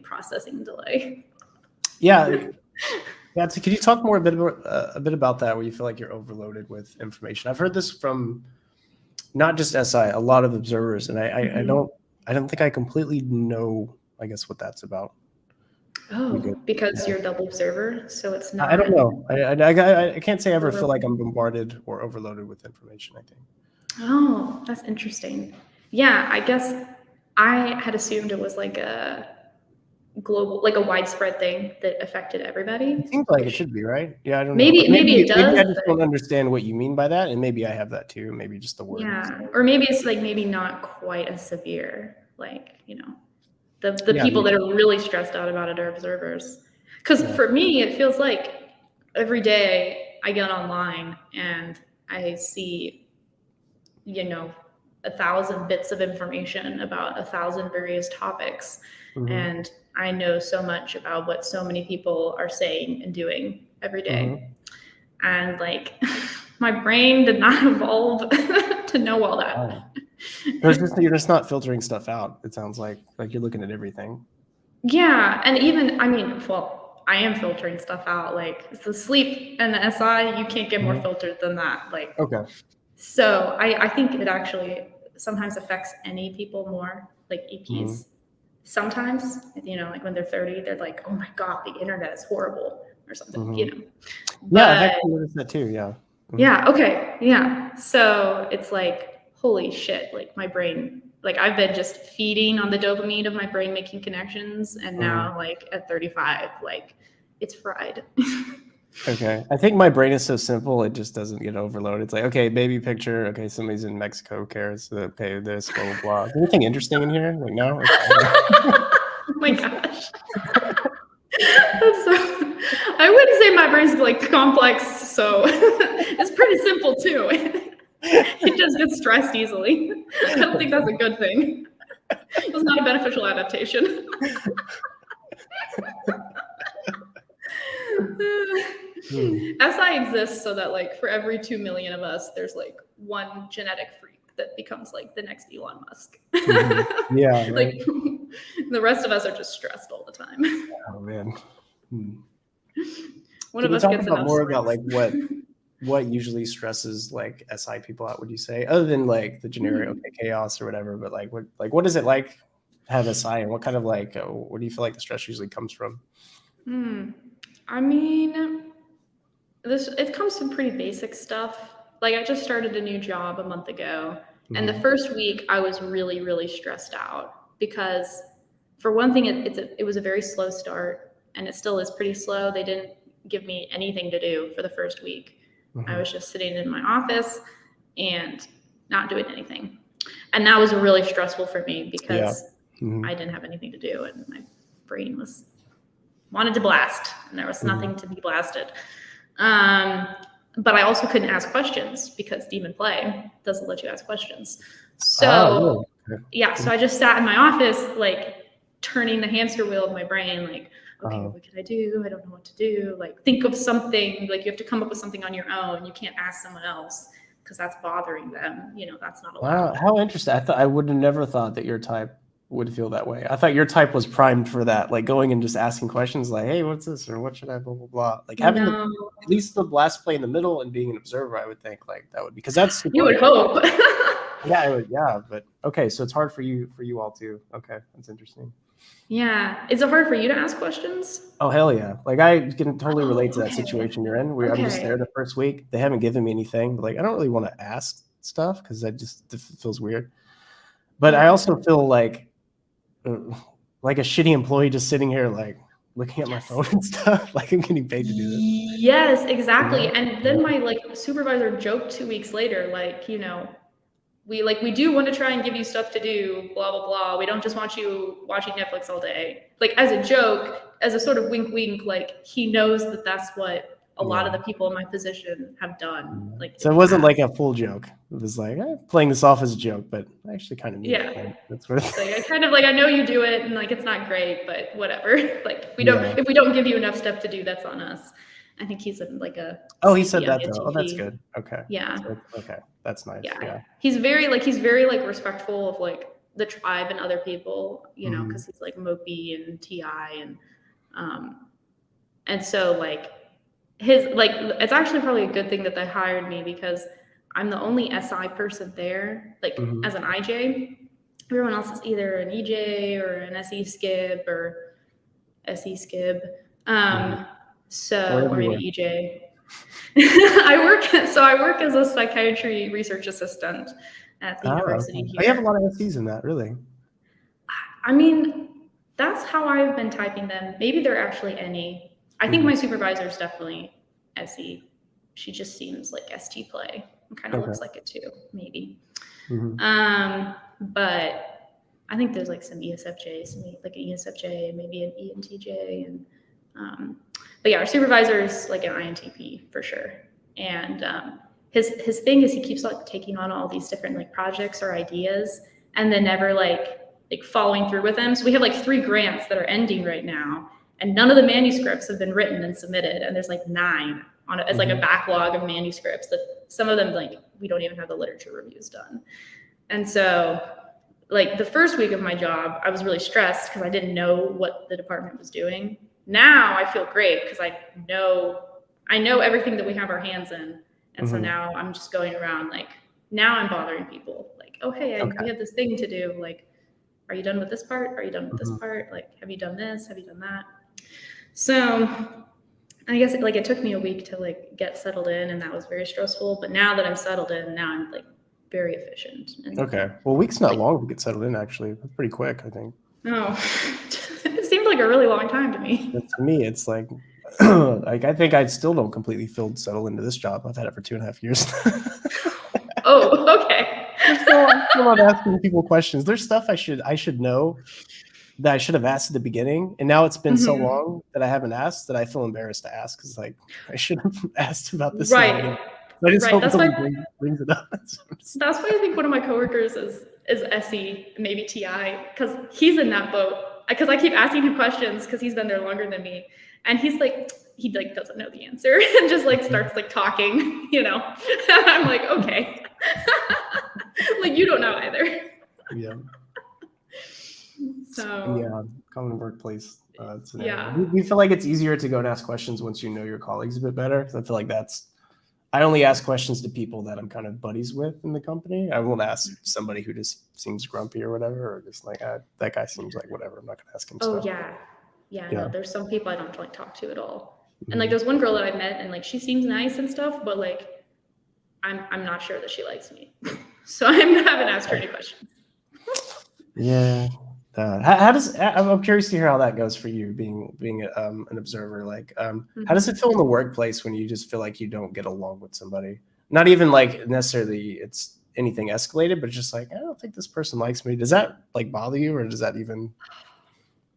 processing delay.
Yeah. Yeah. So could you talk more a bit about that, where you feel like you're overloaded with information? I've heard this from not just SI, a lot of observers, and I don't think I completely know, I guess, what that's about.
Oh, because you're a double observer, so it's not.
I don't know. I can't say I ever feel like I'm bombarded or overloaded with information, I think.
Oh, that's interesting. Yeah, I guess I had assumed it was like a global, like a widespread thing that affected everybody.
It seems like it should be, right? Yeah, I don't know.
Maybe it does.
Maybe I just don't understand what you mean by that, and maybe I have that too. Maybe just the word.
Yeah, or maybe it's like maybe not quite as severe. Like the people that are really stressed out about it are observers. Because for me, it feels like every day I get online and I see, 1,000 bits of information about 1,000 various topics. And I know so much about what so many people are saying and doing every day. And like, My brain did not evolve to know all that.
Oh. You're just not filtering stuff out. It sounds like you're looking at everything.
Yeah, and even, I mean, well, I am filtering stuff out. Like the sleep and the SI, you can't get more filtered than that. Like,
okay.
So I think it actually sometimes affects NE people more, like EPs. Sometimes, like when they're 30, they're like, oh my God, the internet is horrible or something,
Yeah, I've actually noticed that too, yeah.
Yeah, okay, yeah. So it's like, holy shit, like my brain, like I've been just feeding on the dopamine of my brain making connections, and now like at 35, like it's fried.
Okay. I think my brain is so simple, it just doesn't get overloaded. It's like, okay, baby picture. Okay, somebody's in Mexico. Who cares? Okay, this, blah, blah, blah. Is there anything interesting in here? Like, no? Okay.
Oh my gosh. I wouldn't say my brain's like complex, so it's pretty simple too. It just gets stressed easily. I don't think that's a good thing. It's not a beneficial adaptation. SI exists so that like for every 2 million of us, there's like one genetic freak that becomes like the next Elon Musk.
Yeah, right.
Like the rest of us are just stressed all the time.
Oh man.
One of us
talk
gets
about more
stress.
about like what usually stresses like SI people out, would you say, other than like the generic okay, chaos or whatever, but like what is it like to have SI, and what kind of like what do you feel like the stress usually comes from?
I mean, it comes from pretty basic stuff. Like I just started a new job a month ago, and the first week I was really, really stressed out because, for one thing, it was a very slow start, and it still is pretty slow. They didn't give me anything to do for the first week. I was just sitting in my office and not doing anything, and that was really stressful for me because I didn't have anything to do, and my brain wanted to blast, and there was nothing to be blasted. But I also couldn't ask questions because Demon Play doesn't let you ask questions. So so I just sat in my office, like turning the hamster wheel of my brain, like, okay, what can I do? I don't know what to do. Like, think of something. Like, you have to come up with something on your own. You can't ask someone else because that's bothering them. That's not allowed.
Wow, how interesting. I would have never thought that your type would feel that way. I thought your type was primed for that, like going and just asking questions like, hey, what's this, or what should I, blah, blah, blah. Like having at least the blast play in the middle and being an observer, I would think like that would, because that's
you would hope.
yeah, but okay, so it's hard for you all too. Okay, that's interesting.
Yeah. Is it hard for you to ask questions?
Oh, hell yeah. Like I can totally relate to that situation you're in. I'm just there the first week. They haven't given me anything, but like I don't really want to ask stuff because that just feels weird. But I also feel like a shitty employee just sitting here like looking at my phone and stuff. Like I'm getting paid to do this.
Yes, exactly. And then my like supervisor joked 2 weeks later, like, we do want to try and give you stuff to do, blah, blah, blah. We don't just want you watching Netflix all day. Like as a joke, as a sort of wink, wink, like he knows that that's what a lot of the people in my position have done. Like,
so it wasn't like a full joke. It was like playing this off as a joke, but I actually kind of knew it. That's what
like I kind of like I know you do it, and like it's not great, but whatever. Like if we don't give you enough stuff to do, that's on us. I think he's in like a
he said that though. Oh, that's good. Okay.
Yeah.
Okay, that's nice. Yeah.
He's very like respectful of like the tribe and other people, because he's like Mopi and TI and so like it's actually probably a good thing that they hired me because I'm the only SI person there, like as an IJ. Everyone else is either an EJ or an SE skib or SE skib. Or maybe EJ. I work as a psychiatry research assistant at the university here.
You have a lot of SEs in that, really.
I mean, that's how I've been typing them. Maybe they're actually NE. I think my supervisor is definitely SE. She just seems like ST play. It kind of looks like it too, maybe. But I think there's like some ESFJ, like an ESFJ, maybe an ENTJ, and but yeah, our supervisor is like an INTP for sure. And his thing is he keeps like taking on all these different like projects or ideas, and then never like following through with them. So we have like 3 grants that are ending right now, and none of the manuscripts have been written and submitted. And there's like 9 on it as like a backlog of manuscripts that some of them, like, we don't even have the literature reviews done. And so, like, the first week of my job, I was really stressed because I didn't know what the department was doing. Now I feel great because I know everything that we have our hands in. And so now I'm just going around, like, now I'm bothering people. Like, oh, hey, we have this thing to do. Like, are you done with this part? Are you done with this part? Like, have you done this? Have you done that? So I guess, like, it took me a week to, like, get settled in, and that was very stressful. But now that I'm settled in, now I'm, like, very efficient. And,
Okay. Well, week's not long to get settled in, actually. It's pretty quick, I think.
No, it seemed like a really long time to me.
But to me, it's like, like, I think I still don't completely feel settled into this job. I've had it for 2.5 years.
Oh, okay.
I'm still not asking people questions. There's stuff I should know that I should have asked at the beginning, and now it's been so long that I haven't asked that I feel embarrassed to ask, because, like, I should have asked about this.
Right.
I just hope
That's
nobody brings it up.
That's why I think one of my coworkers is SE, maybe TI, because he's in that boat. Because I keep asking him questions because he's been there longer than me, and he doesn't know the answer and just, like, starts, like, talking, you know. And I'm like, okay, like, you don't know either.
Yeah.
So
yeah, common workplace.
Yeah.
You feel like it's easier to go and ask questions once you know your colleagues a bit better. I feel like I only ask questions to people that I'm kind of buddies with in the company. I won't ask somebody who just seems grumpy or whatever, or just like, that guy seems like whatever. I'm not going to ask him stuff.
Yeah. No, there's some people I don't, like, talk to at all. And, like, there's one girl that I met, and, like, she seems nice and stuff, but, like, I'm not sure that she likes me. So I haven't asked her any questions.
Yeah. I'm curious to hear how that goes for you, being an observer. Like, how does it feel in the workplace when you just feel like you don't get along with somebody? Not even, like, necessarily it's anything escalated, but just like, I don't think this person likes me. Does that, like, bother you, or does that even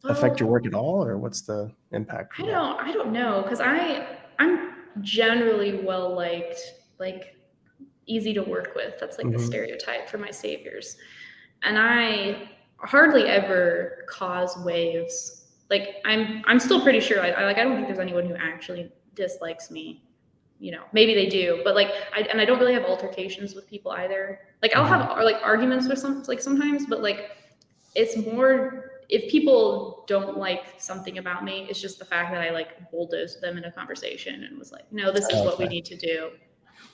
affect your work at all, or what's the impact?
I don't know, because I'm generally well liked, like, easy to work with. That's, like, the stereotype for my saviors, and I hardly ever cause waves. Like, I'm still pretty sure I don't think there's anyone who actually dislikes me. You know, maybe they do, but, like, I don't really have altercations with people either. Like, I'll have, like, arguments with sometimes, but, like, it's more if people don't like something about me, it's just the fact that I, like, bulldozed them in a conversation and was like, no, this is what we need to do.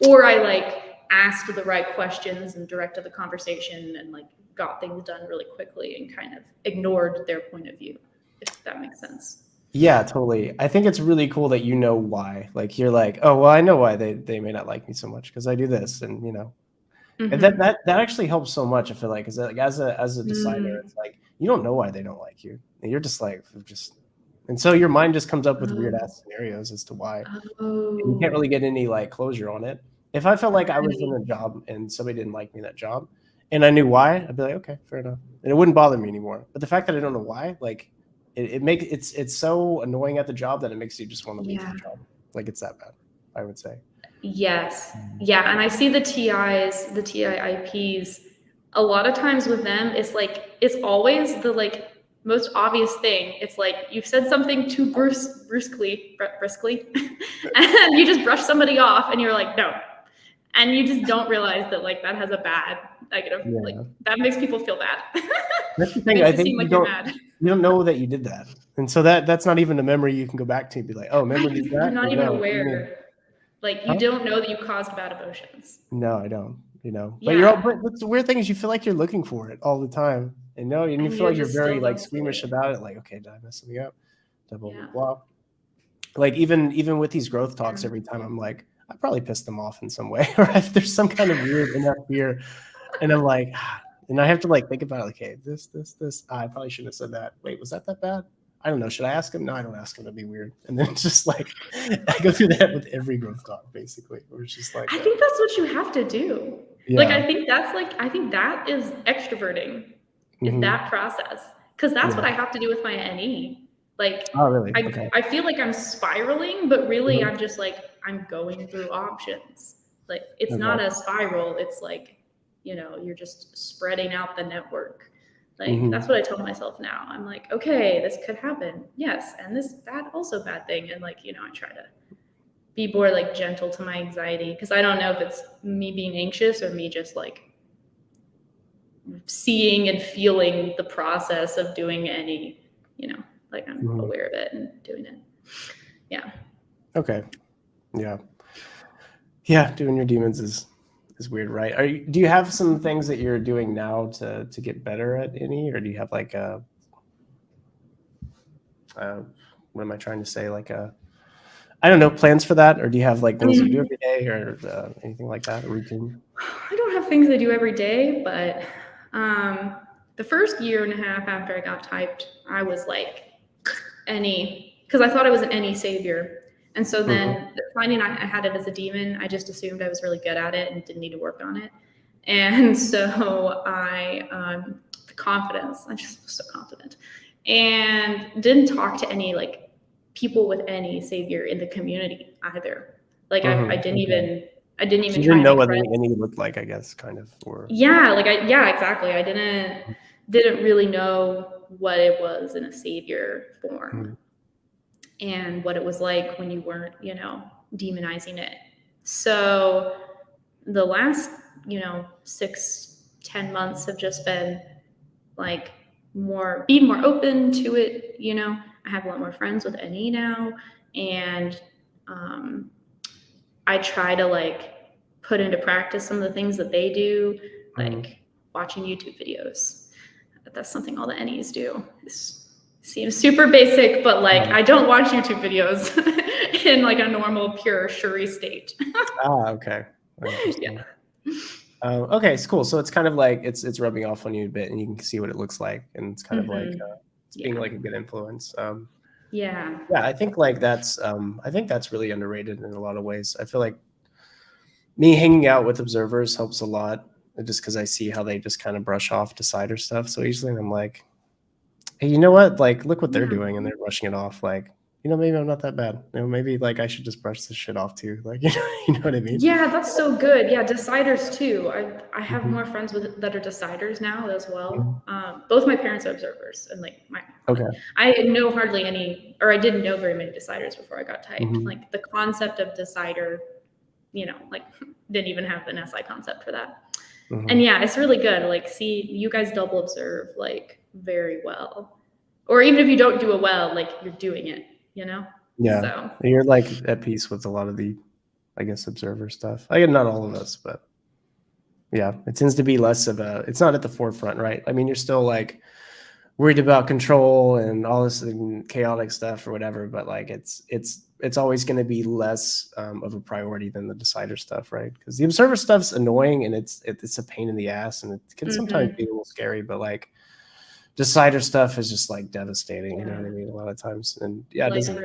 Or I, like, asked the right questions and directed the conversation and, like, got things done really quickly and kind of ignored their point of view, if that makes sense.
Yeah, totally. I think it's really cool that you know why. Like, you're like, oh, well, I know why they may not like me so much, because I do this, and, you know. And that actually helps so much. I feel like, like, as a designer, it's like, you don't know why they don't like you, and you're just like, and so your mind just comes up with weird ass scenarios as to why. And you can't really get any, like, closure on it. If I felt like I was in a job and somebody didn't like me in that job, and I knew why, I'd be like, okay, fair enough, and it wouldn't bother me anymore. But the fact that I don't know why, like, it's so annoying at the job that it makes you just want to leave the job. Like, it's that bad, I would say.
Yes. Yeah. And I see the TIs, the TIIPs, a lot of times with them, it's like, it's always the, like, most obvious thing. It's like, you've said something too briskly, and you just brush somebody off, and you're like, no. And you just don't realize that, like, that has a bad negative, like, that makes people feel bad.
That's the thing. I think you don't know that you did that. And so that's not even a memory you can go back to and be like, oh, remember you did that?
You're not even aware. Like, you don't know that you caused bad emotions.
No, I don't. You know, but the weird thing is you feel like you're looking for it all the time, and you feel like you're very, like, squeamish about it. Like, okay, did I mess something up? Blah, blah, blah. Like, even with these growth talks, every time I'm like, I probably pissed them off in some way, or if there's some kind of weird enough fear, and I'm like, and I have to, like, think about it, like, hey, this, I probably shouldn't have said that. Wait, was that bad? I don't know. Should I ask him? No, I don't ask him. That'd be weird. And then it's just like, I go through that with every growth talk, basically. Where it's just like,
I think that's what you have to do. Yeah. Like, I think that is extroverting, is that process. Because that's what I have to do with my NE. Like,
oh, really?
I feel like I'm spiraling, but really I'm just, like, I'm going through options. Like, it's not a spiral. It's like, you know, you're just spreading out the network. Like, that's what I tell myself now. I'm like, okay, this could happen. Yes. And that also bad thing. And, like, you know, I try to be more like gentle to my anxiety, because I don't know if it's me being anxious or me just like seeing and feeling the process of doing any, like I'm aware of it and doing it. Yeah.
Okay. Yeah, doing your demons is weird, right? Do you have some things that you're doing now to get better at any, or do you have like a what am I trying to say, like a, I don't know, plans for that, or do you have like things you do every day, or anything like that, a routine?
I don't have things I do every day, but the first year and a half after I got typed, I was like because I thought I was an any savior. And so then finding I had it as a demon, I just assumed I was really good at it and didn't need to work on it. And so the confidence, I just was so confident, and didn't talk to any like people with any savior in the community either. Like I didn't even
So
try
you didn't know
to make
what
friends.
any looked like, I guess, kind of, or
Yeah, exactly. I didn't really know what it was in a savior form and what it was like when you weren't, demonizing it. So the last, 6-10 months have just been like being more open to it. I have a lot more friends with NE now, and I try to like put into practice some of the things that they do, like watching YouTube videos. That's something all the NEs do. This seems super basic, but like I don't watch YouTube videos in like a normal pure Cherie state.
Okay. Yeah. Okay, it's cool. So it's kind of like it's rubbing off on you a bit, and you can see what it looks like, and it's kind of like it's being like a good influence.
Yeah,
I think like that's really underrated in a lot of ways. I feel like me hanging out with observers helps a lot, just because I see how they just kind of brush off decider stuff so easily, and I'm like, hey, you know what? Like, look what they're doing, and they're brushing it off. Like, maybe I'm not that bad. Maybe like I should just brush this shit off too. Like, you know what I mean?
Yeah, that's so good. Yeah, deciders too. I have more friends that are deciders now as well. Both my parents are observers, and like I know hardly any, or I didn't know very many deciders before I got typed. Like the concept of decider, like didn't even have an SI concept for that. And yeah, it's really good. Like, see, you guys double observe like very well, or even if you don't do it well, like you're doing it.
Yeah.
So
You're like at peace with a lot of the, I guess, observer stuff. I get not all of us, but yeah, it tends to be less of it's not at the forefront, right? I mean, you're still like worried about control and all this chaotic stuff or whatever, but like it's always going to be less of a priority than the decider stuff, right? Because the observer stuff's annoying, and it's a pain in the ass, and it can sometimes be a little scary, but like decider stuff is just like devastating. You know what I mean? A lot of times, and it doesn't.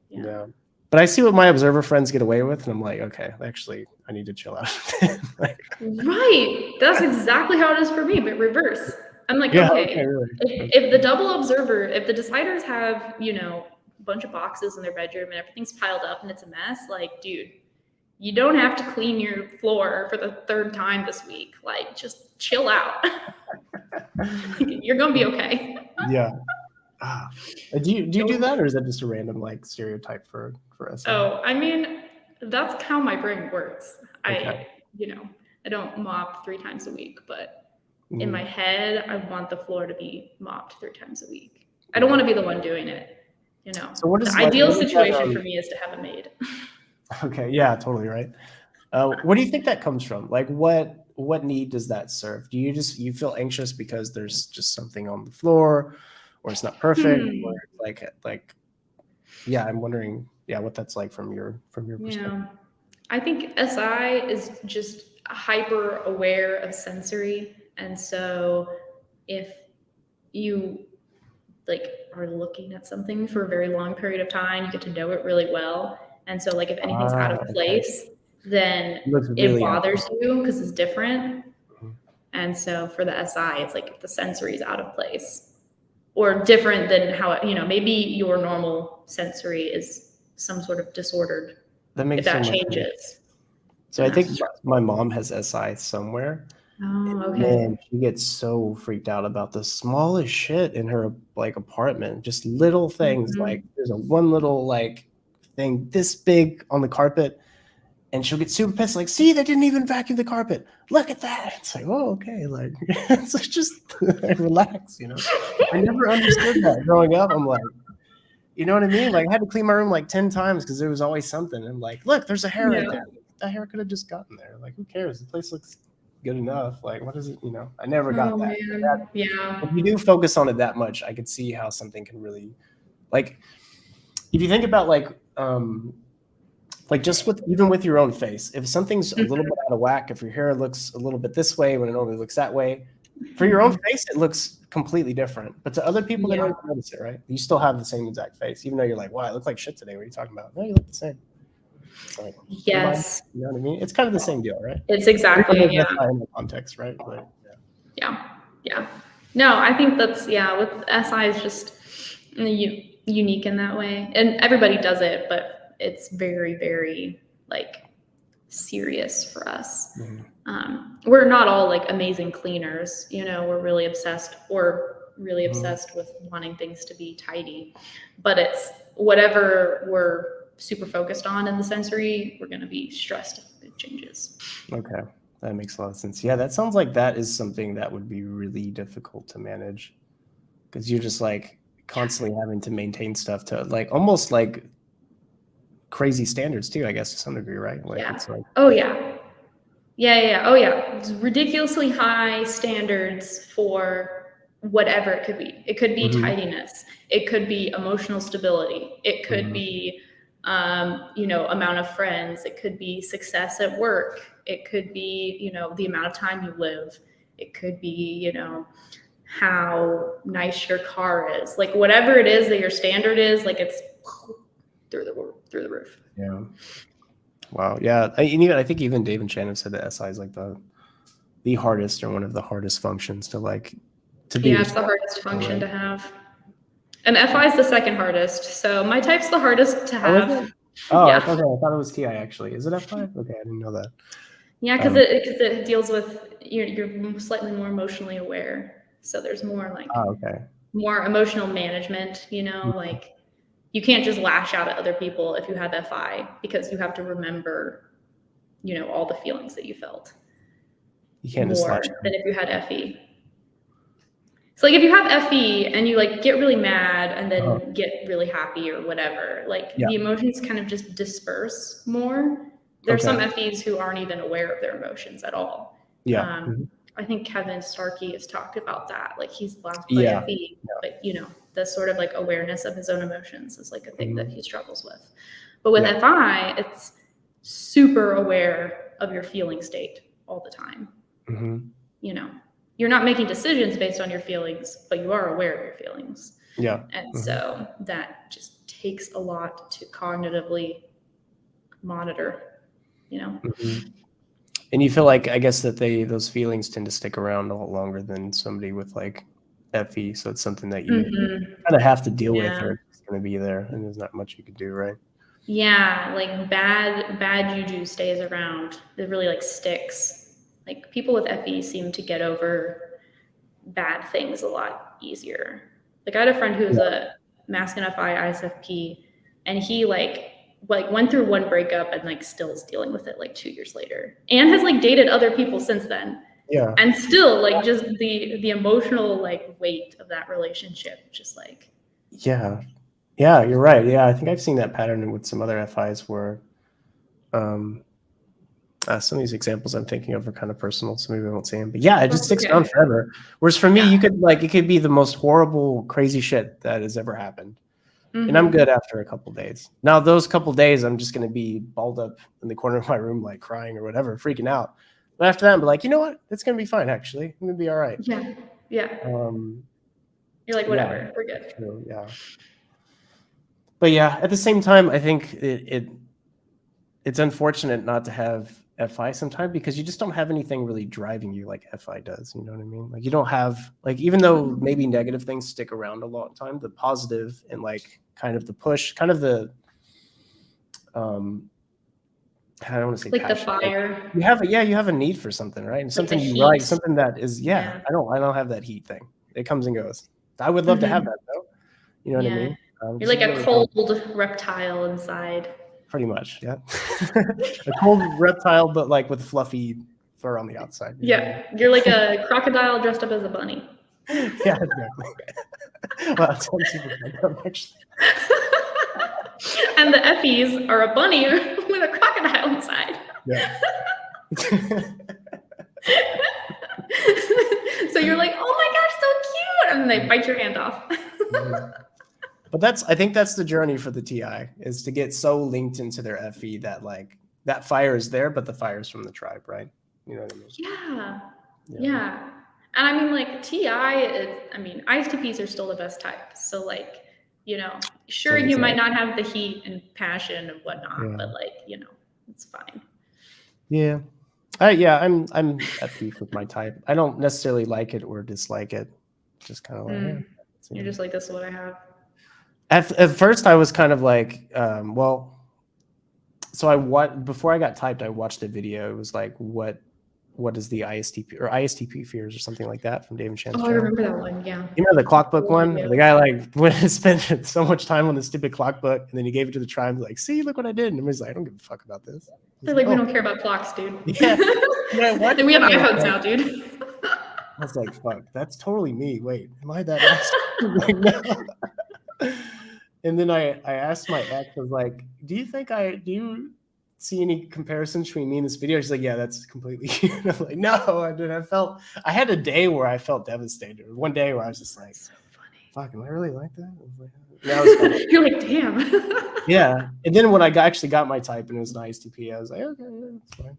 Yeah. But I see what my observer friends get away with, and I'm like, okay, actually, I need to chill out.
Right. That's exactly how it is for me, but reverse. I'm like, okay,
really.
If the double observer, if the deciders have, a bunch of boxes in their bedroom and everything's piled up and it's a mess, like, dude, you don't have to clean your floor for the 3rd time this week. Like, just chill out. You're going to be okay.
Yeah. Do you do that, or is that just a random like stereotype for us?
Oh, I mean, that's how my brain works. I don't mop 3 times a week, but in my head, I want the floor to be mopped 3 times a week. I don't want to be the one doing it.
So what is
the ideal situation for me is to have a maid.
Okay. Yeah, totally right. What do you think that comes from? Like, what need does that serve? Do you feel anxious because there's just something on the floor, or it's not perfect, or like yeah, I'm wondering what that's like from your perspective.
I think SI is just hyper aware of sensory, and so if you like are looking at something for a very long period of time, you get to know it really well, and so like if anything's out of place, then it bothers you because it's different. And so for the SI, it's like if the sensory is out of place or different than how maybe your normal sensory is some sort of disordered.
That makes
if that changes.
So I think my mom has SI somewhere.
Oh, okay.
And she gets so freaked out about the smallest shit in her like apartment, just little things. Like there's one little like thing this big on the carpet, and she'll get super pissed, like, see, they didn't even vacuum the carpet. Look at that. It's like, oh, okay. Like, it's just relax, you know? I never understood that growing up. I'm like, you know what I mean? Like, I had to clean my room like 10 times because there was always something. I'm like, look, there's a hair right there. That hair could have just gotten there. Like, who cares? The place looks good enough. Like, what is it? You know, I never got that.
Yeah.
If you do focus on it that much, I could see how something can really, like, if you think about like just even with your own face, if something's a little bit out of whack, if your hair looks a little bit this way when it normally looks that way, for your own face, it looks completely different. But to other people, they don't even notice it, right? You still have the same exact face, even though you're like, wow, I look like shit today. What are you talking about? No, you look the same. Like,
yes.
You know what I mean? It's kind of the same deal, right?
It's exactly,
in the context, right? But,
yeah. No, I think that's, with SI is just unique in that way. And everybody does it, but it's very, very like serious for us. We're not all like amazing cleaners, you know, we're really obsessed with wanting things to be tidy, but it's whatever we're super focused on in the sensory, we're going to be stressed if it changes.
Okay. That makes a lot of sense. Yeah, that sounds like that is something that would be really difficult to manage, because you're just like constantly having to maintain stuff to like almost like crazy standards too, I guess, to some degree, right? Like, it's like,
oh yeah. It's ridiculously high standards for whatever it could be. It could be tidiness. It could be emotional stability. It could be, amount of friends. It could be success at work. It could be, the amount of time you live. It could be, how nice your car is. Like whatever it is that your standard is, like it's through the roof.
Yeah. Wow. Yeah. I think even Dave and Shannon said that SI is like the hardest, or one of the hardest functions to be.
Yeah, it's the hardest function to have. And FI is the second hardest. So my type's the hardest to have.
Oh, yeah. I thought it was TI actually. Is it FI? Okay, I didn't know that.
Yeah, because it deals with you're slightly more emotionally aware. So there's more like more emotional management, like you can't just lash out at other people if you have FI, because you have to remember, all the feelings that you felt.
You can't just lash out.
Than if you had FE. So like if you have FE and you like get really mad and then get really happy or whatever, like the emotions kind of just disperse more. There's some FEs who aren't even aware of their emotions at all.
Yeah.
I think Kevin Starkey has talked about that. Like he's blessed by FE, but the sort of like awareness of his own emotions is like a thing that he struggles with. But with FI, it's super aware of your feeling state all the time. You're not making decisions based on your feelings, but you are aware of your feelings. Yeah. And so that just takes a lot to cognitively monitor,
And you feel like, I guess, that those feelings tend to stick around a lot longer than somebody with like FE. So it's something that you kind of have to deal with, or it's going to be there, and there's not much you can do, right?
Yeah, like bad juju stays around. It really like sticks. Like people with FE seem to get over bad things a lot easier. Like I had a friend who was a masculine FI ISFP, and he like went through one breakup and like still is dealing with it like 2 years later, and has like dated other people since then. Yeah. And still like just the emotional like weight of that relationship, just like.
Yeah, you're right. Yeah, I think I've seen that pattern with some other FIs where some of these examples I'm thinking of are kind of personal, so maybe I won't say them. But yeah, it just sticks around forever. Whereas for me, you could like, it could be the most horrible, crazy shit that has ever happened. And I'm good after a couple days. Now, those couple days, I'm just going to be balled up in the corner of my room, like crying or whatever, freaking out. But after that, I'm like, you know what? It's going to be fine, actually. I'm going to be all right.
Yeah. You're like, whatever, we're good.
True, yeah. But yeah, at the same time, I think it's unfortunate not to have FI sometimes, because you just don't have anything really driving you like FI does. You know what I mean? Like you don't have, like, even though maybe negative things stick around a long time, the positive and like kind of the push, kind of the I don't want to say
like
passion.
The fire.
Like you have a need for something, right? And something you like, something that is I don't have that heat thing. It comes and goes. I would love to have that though. You know what I mean?
You're like a cold reptile inside.
Pretty much, yeah. A cold reptile, but like with fluffy fur on the outside.
Yeah, you're like a crocodile dressed up as a bunny.
Yeah, exactly. Well, that sounds super fun, actually.
And the Effies are a bunny with a crocodile inside.
Yeah.
So you're like, oh my gosh, so cute, and then they bite your hand off.
But I think that's the journey for the TI, is to get so linked into their FE that like that fire is there, but the fire is from the tribe, right? You know what I mean?
Yeah. And I mean, like ISTPs are still the best type. So like, sure, you might not have the heat and passion and whatnot, but like, it's fine.
Yeah. I'm at peace with my type. I don't necessarily like it or dislike it. Just kind of like,
You're just like, this is what I have.
At first, I was kind of like, so before I got typed, I watched a video. It was like, what is the ISTP or ISTP fears or something like that from David Chan's channel.
I remember that one. Yeah.
You know the clock book one? Yeah. The guy like went and spent so much time on the stupid clock book, and then he gave it to the tribe. Like, see, look what I did. And everybody's like, I don't give a fuck about this.
They're like, we don't care about clocks, dude.
Yeah.
And we have iPhones now, dude.
I was like, fuck, that's totally me. Wait, am I that? Like, no. And then I asked my ex, I was like, do you see any comparisons between me and this video? She's like, yeah, that's completely you. And I'm like, no, I didn't. I had a day where I felt devastated. One day where I was just like, so funny. Fuck, am I really like that? I was like, that was funny.
You're like, damn.
Yeah. And then when I actually got my type and it was an ISTP, I was like, okay, yeah, it's fine.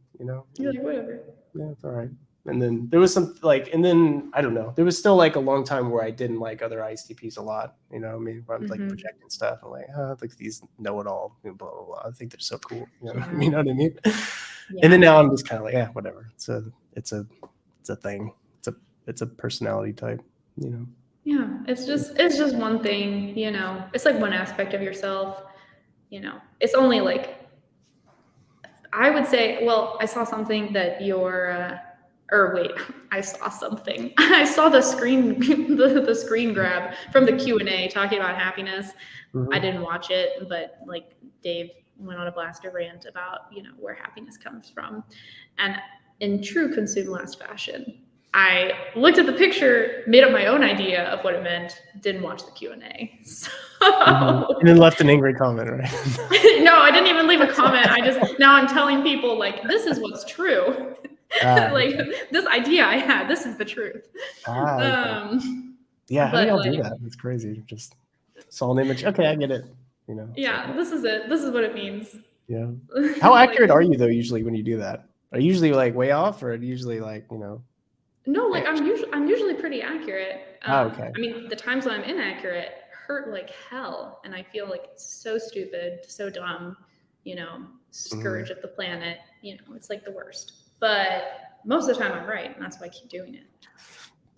You're like, whatever.
Yeah, it's all right. And then there was some I don't know. There was still like a long time where I didn't like other ISTPs a lot. I mean, where I'm like projecting stuff. I'm like, like these know-it-all, blah, blah, blah. I think they're so cool. You know what I mean? Yeah. And then now I'm just kind of like, yeah, whatever. It's a thing. It's a personality type,
Yeah, it's just one thing, It's like one aspect of yourself, It's only like, I would say, well, I saw something that I saw something. I saw the screen the screen grab from the Q&A talking about happiness. I didn't watch it, but like Dave went on a blaster rant about, where happiness comes from. And in true consume last fashion, I looked at the picture, made up my own idea of what it meant, didn't watch the Q&A. So...
And then left an angry comment, right?
No, I didn't even leave a comment. Now I'm telling people like, this is what's true. Like this idea I had, this is the truth.
Okay. Yeah, how do y'all do that? It's crazy. Just saw an image. Okay, I get it.
Yeah, this is it. This is what it means.
Yeah. How accurate are you though? Usually when you do that, are you usually like way off, or usually like
No, like I'm usually pretty accurate.
Okay.
I mean, the times when I'm inaccurate hurt like hell, and I feel like so stupid, so dumb. Scourge of the planet. It's like the worst. But most of the time I'm right, and that's why I keep doing it.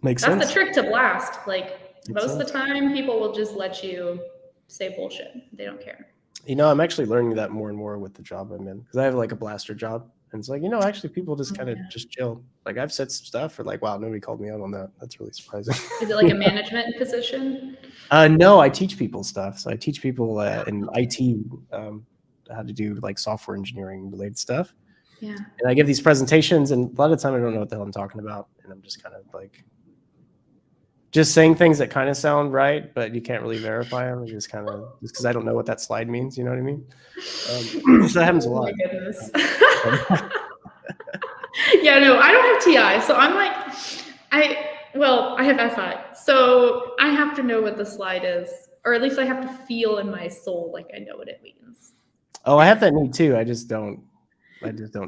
Makes sense.
That's the trick to blast. Like most of the time, people will just let you say bullshit. They don't care.
I'm actually learning that more and more with the job I'm in, because I have like a blaster job, and it's like actually people just kind of just chill. Like I've said some stuff for like, wow, nobody called me out on that. That's really surprising.
Is it like a management position?
No, I teach people stuff. So I teach people in IT how to do like software engineering related stuff.
Yeah.
And I give these presentations, and a lot of the time I don't know what the hell I'm talking about. And I'm just kind of like, just saying things that kind of sound right, but you can't really verify them. Just because I don't know what that slide means. You know what I mean? So that happens a lot.
Oh my goodness. Yeah, no, I don't have TI. So I'm like, I have SI. So I have to know what the slide is, or at least I have to feel in my soul like I know what it means.
Oh, I have that need too. I just don't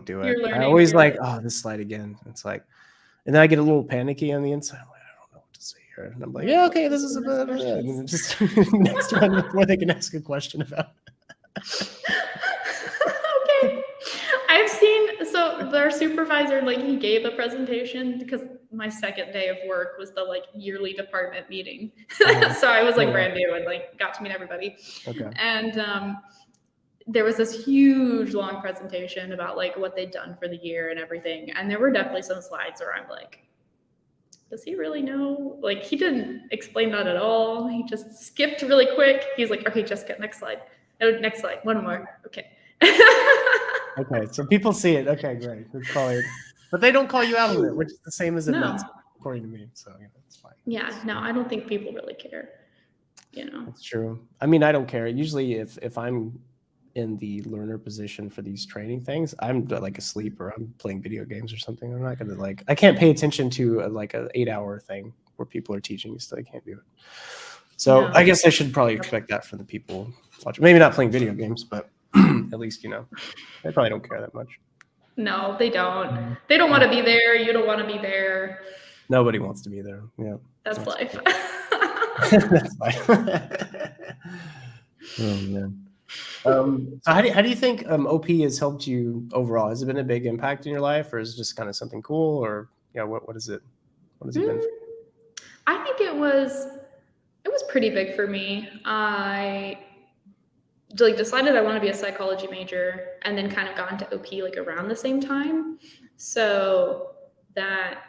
do it. I always like, this slide again. It's like, and then I get a little panicky on the inside. I'm like, I don't know what to say here. And I'm like, yeah, okay, this is about it. And just next one before they can ask a question about it.
Okay. I've seen, so their supervisor, like he gave a presentation because my second day of work was the like yearly department meeting. So I was like brand new and like got to meet everybody.
Okay.
And there was this huge long presentation about like what they'd done for the year and everything. And there were definitely some slides where I'm like, does he really know? Like, he didn't explain that at all. He just skipped really quick. He's like, okay, Jessica, next slide. Oh, next slide, one more. Okay.
Okay, so people see it. Okay, great. But they don't call you out on it, which is the same as it
No.
meant, according to me. So it's fine.
Yeah, no, I don't think people really care.
That's true. I mean, I don't care. Usually, if I'm in the learner position for these training things, I'm like asleep or I'm playing video games or something. I'm not gonna I can't pay attention to like an 8-hour thing where people are teaching, so I can't do it. So
No.
I guess I should probably expect that from the people watching. Maybe not playing video games, but at least they probably don't care that much.
No, they don't. They don't want to be there. You don't want to be there.
Nobody wants to be there. Yeah,
that's life.
That's fine. Oh man. So how do you think OP has helped you overall? Has it been a big impact in your life, or is it just kind of something cool, or what is it? What has it been?
I think it was pretty big for me. I decided I want to be a psychology major, and then kind of got into OP like around the same time. So that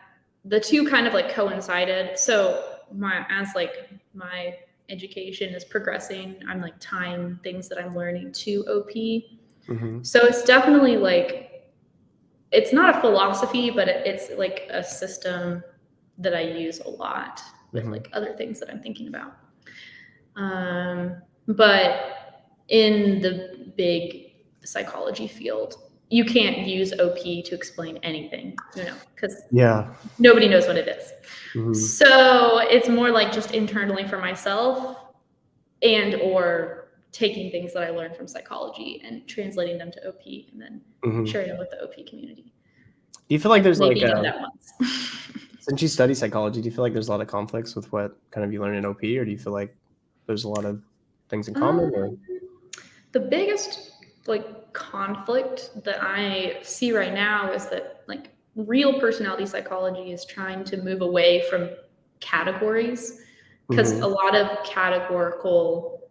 the two kind of like coincided. So as my education is progressing, I'm like tying things that I'm learning to OP.
Mm-hmm.
So it's definitely like, it's not a philosophy, but it's like a system that I use a lot with like other things that I'm thinking about. But in the big psychology field, you can't use OP to explain anything, because nobody knows what it is. Mm-hmm. So it's more like just internally for myself, and or taking things that I learned from psychology and translating them to OP, and then sharing them with the OP community.
Do you feel like there's
maybe done that once.
Since you study psychology, do you feel like there's a lot of conflicts with what kind of you learn in OP, or do you feel like there's a lot of things in common? Or?
The biggest conflict that I see right now is that real personality psychology is trying to move away from categories, because a lot of categorical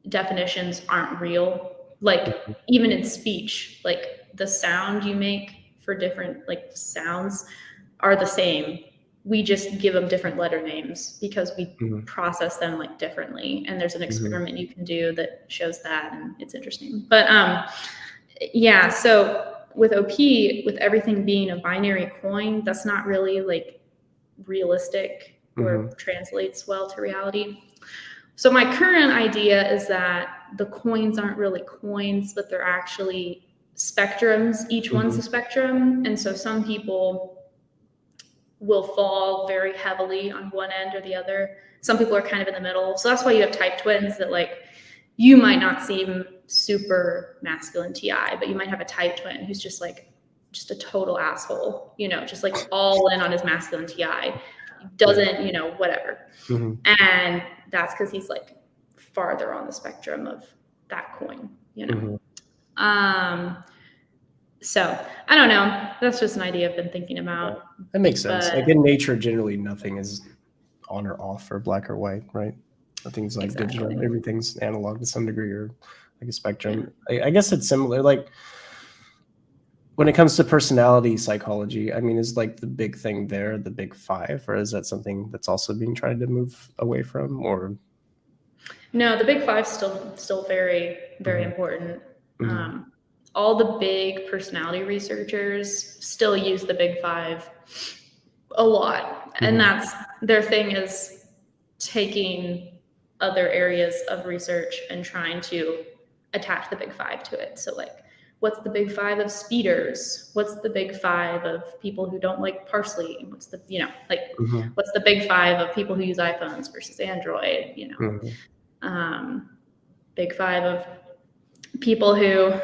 definitions aren't real. Even in speech, the sound you make for different sounds are the same. We just give them different letter names because we process them differently. And there's an experiment you can do that shows that, and it's interesting. But yeah, so with OP, with everything being a binary coin, that's not really realistic or translates well to reality. So my current idea is that the coins aren't really coins, but they're actually spectrums. Each one's a spectrum. And so some people will fall very heavily on one end or the other. Some people are kind of in the middle. So that's why you have type twins that you might not seem super masculine TI, but you might have a type twin who's just a total asshole, just all in on his masculine TI, doesn't, whatever. And that's because he's farther on the spectrum of that coin, So I don't know. That's just an idea I've been thinking about.
That makes sense. In nature, generally nothing is on or off or black or white, right? Nothing's digital. Everything's analog to some degree, or a spectrum. I guess it's similar. When it comes to personality psychology, I mean, is the big thing there the big five, or is that something that's also being tried to move away from? Or
no, the big five's still very, very important. All the big personality researchers still use the big five a lot. And that's their thing, is taking other areas of research and trying to attach the big five to it. So what's the big five of speeders? What's the big five of people who don't like parsley? What's the, what's the big five of people who use iPhones versus Android? Big five of people who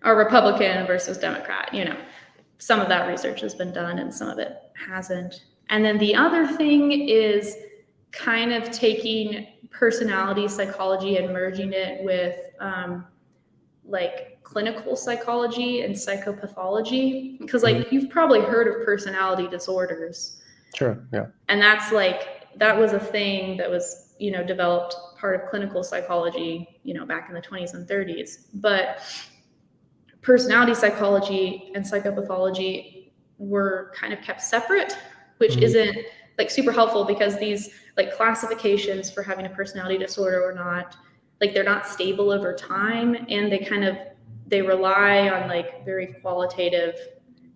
are Republican versus Democrat. Some of that research has been done and some of it hasn't. And then the other thing is kind of taking personality psychology and merging it with clinical psychology and psychopathology, because you've probably heard of personality disorders.
Sure, yeah.
And that's that was a thing that was developed part of clinical psychology back in the 20s and 30s. But personality psychology and psychopathology were kind of kept separate which isn't like super helpful because these like classifications for having a personality disorder or not, like they're not stable over time, and they rely on like very qualitative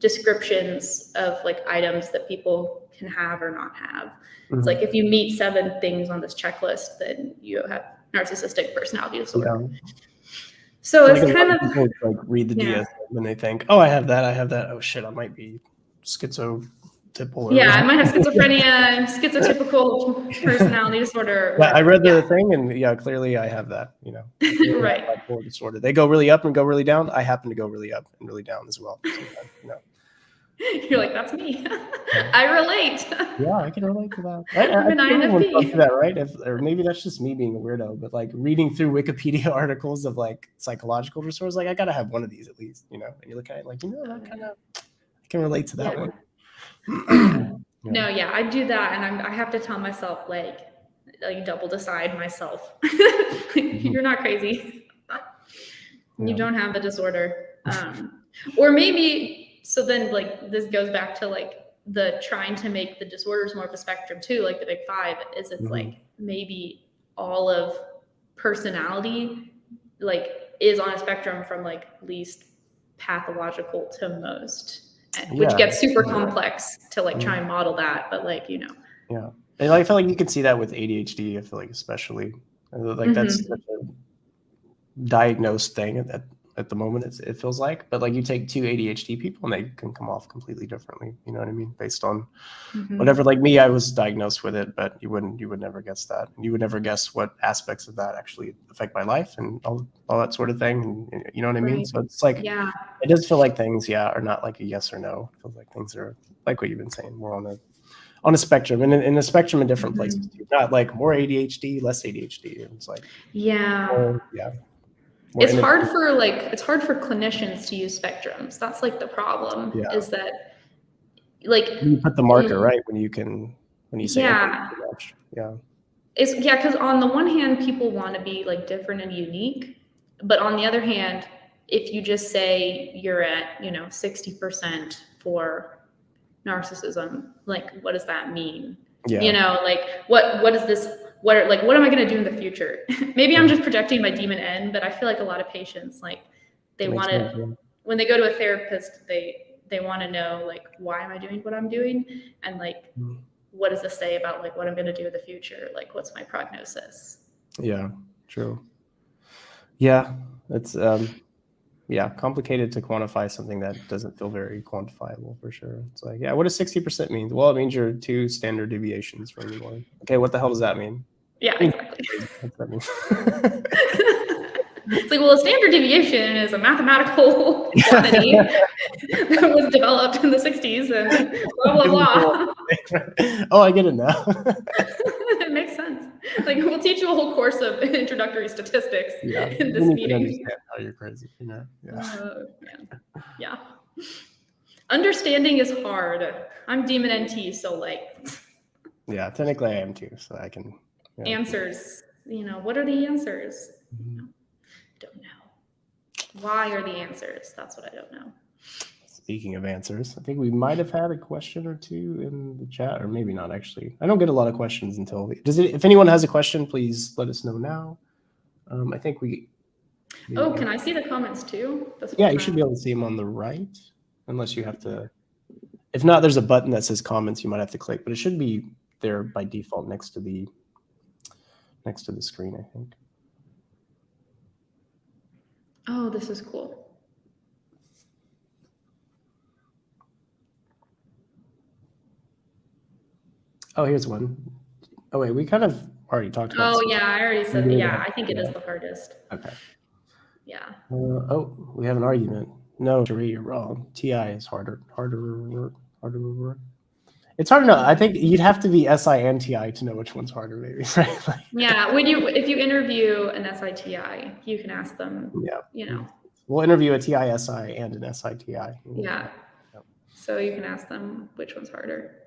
descriptions of like items that people can have or not have. It's like if you meet 7 things on this checklist, then you have narcissistic personality disorder.
Yeah.
So
Like
it's kind of
people like read the DSM and they think, oh, I have that. Oh shit, I might be schizotypal.
Yeah, I might have schizophrenia, schizotypical personality disorder.
Yeah, I read the thing, and yeah, clearly I have that. You know,
right.
Bipolar disorder. They go really up and go really down. I happen to go really up and really down as well. Sometimes, you know.
You're like, that's me. I relate.
Yeah, I can relate to that. I
I'm an
think everyone
INFP.
goes through that, right? Or maybe that's just me being a weirdo, but like reading through Wikipedia articles of like psychological disorders, like I gotta have one of these at least, you know. And you look at it like, you know, that kind of I can relate to that one.
No, yeah, I do that, and I have to tell myself like double decide myself. You're not crazy. You don't have the disorder. Or maybe, so then like this goes back to like the trying to make the disorders more of a spectrum too, like the big 5 is it's like maybe all of personality like is on a spectrum from like least pathological to most, which gets super complex to like try and model that, but like, you know.
Yeah. And I feel like you can see that with ADHD, I feel like especially. Like that's such a diagnosed thing at the moment, it feels like. But like you take 2 ADHD people and they can come off completely differently. You know what I mean? Based on whatever. Like me, I was diagnosed with it, but you would never guess that. You would never guess what aspects of that actually affect my life and all that sort of thing. And you know what I mean? So it's like, it does feel like things, are not like a yes or no. It feels like things are like what you've been saying, more on a spectrum, and in a spectrum in different places too. Not like more ADHD, less ADHD. It's like
it's hard for clinicians to use spectrums. That's like the problem. Is that like
you put the marker right when you say too much.
It's because on the one hand, people want to be like different and unique, but on the other hand, if you just say you're at 60% for narcissism, like what does that mean? You know, like what is this? What am I going to do in the future? Maybe I'm just projecting my demon N, but I feel like a lot of patients, like they want to, when they go to a therapist, they want to know like, why am I doing what I'm doing? And like, what does this say about like what I'm going to do in the future? Like, what's my prognosis?
Yeah, true. Yeah, it's complicated to quantify something that doesn't feel very quantifiable for sure. It's like, what does 60% mean? Well, it means you're 2 standard deviations from the norm. Okay, what the hell does that mean?
Yeah, exactly. What's that mean? It's like, well, a standard deviation is a mathematical quantity that was developed in the 60s and blah, blah, blah.
Oh, I get it now.
It makes sense. Like, we'll teach you a whole course of introductory statistics in this meeting.
Understand how you're crazy.
Yeah. Understanding is hard. I'm Demon NT, so like.
Yeah, technically I am too, so I can.
Answers. What are the answers? Don't know. Why are the answers? That's what I don't know.
Speaking of answers, I think we might have had a question or two in the chat, or maybe not actually. I don't get a lot of questions until if anyone has a question, please let us know now. I think we.
Can I see the comments too?
You should be able to see them on the right, unless you have to. If not, there's a button that says comments. You might have to click, but it should be there by default next to the screen, I think.
Oh, this is cool.
Oh, here's one. Oh, wait, we kind of already talked about
this. I already said I think it is the hardest.
Okay.
Yeah.
We have an argument. No, Cherie, you're wrong. TI is harder work. It's hard to know. I think you'd have to be SI and TI to know which one's harder, maybe, right? Like,
if you interview an SI-TI, you can ask them.
We'll interview a TI-SI and an SI-TI.
Yeah. So you can ask them which one's harder.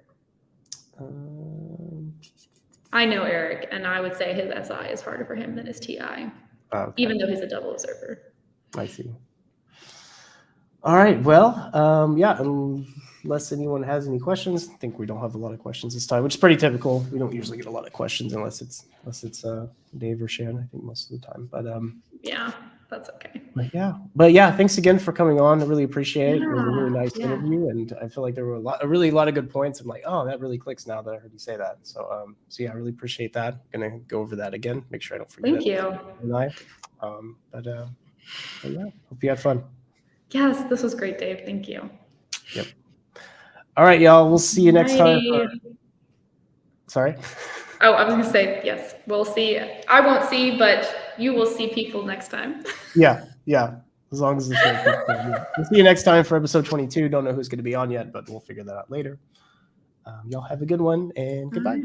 I know Eric, and I would say his SI is harder for him than his TI, even though he's a double observer.
I see. All right. Well, unless anyone has any questions. I think we don't have a lot of questions this time, which is pretty typical. We don't usually get a lot of questions unless it's Dave or Shan, I think, most of the time. But
yeah, that's okay.
But yeah, thanks again for coming on. I really appreciate it. It was a really
Yeah,
nice
yeah.
interview, and I feel like there were a lot of good points. I'm like, oh, that really clicks now that I heard you say that. So yeah, I really appreciate that. I'm gonna go over that again, make sure I don't forget
Thank
it.
you.
But yeah, hope you had fun.
Yes, this was great, Dave. Thank you.
Yep. All right, y'all. We'll see you next time. Sorry.
Oh, I was gonna say yes. We'll see. I won't see, but you will see people next time.
Yeah. As long as the show keeps going. Yeah. We'll see you next time for episode 22. Don't know who's going to be on yet, but we'll figure that out later. Y'all have a good one, and goodbye.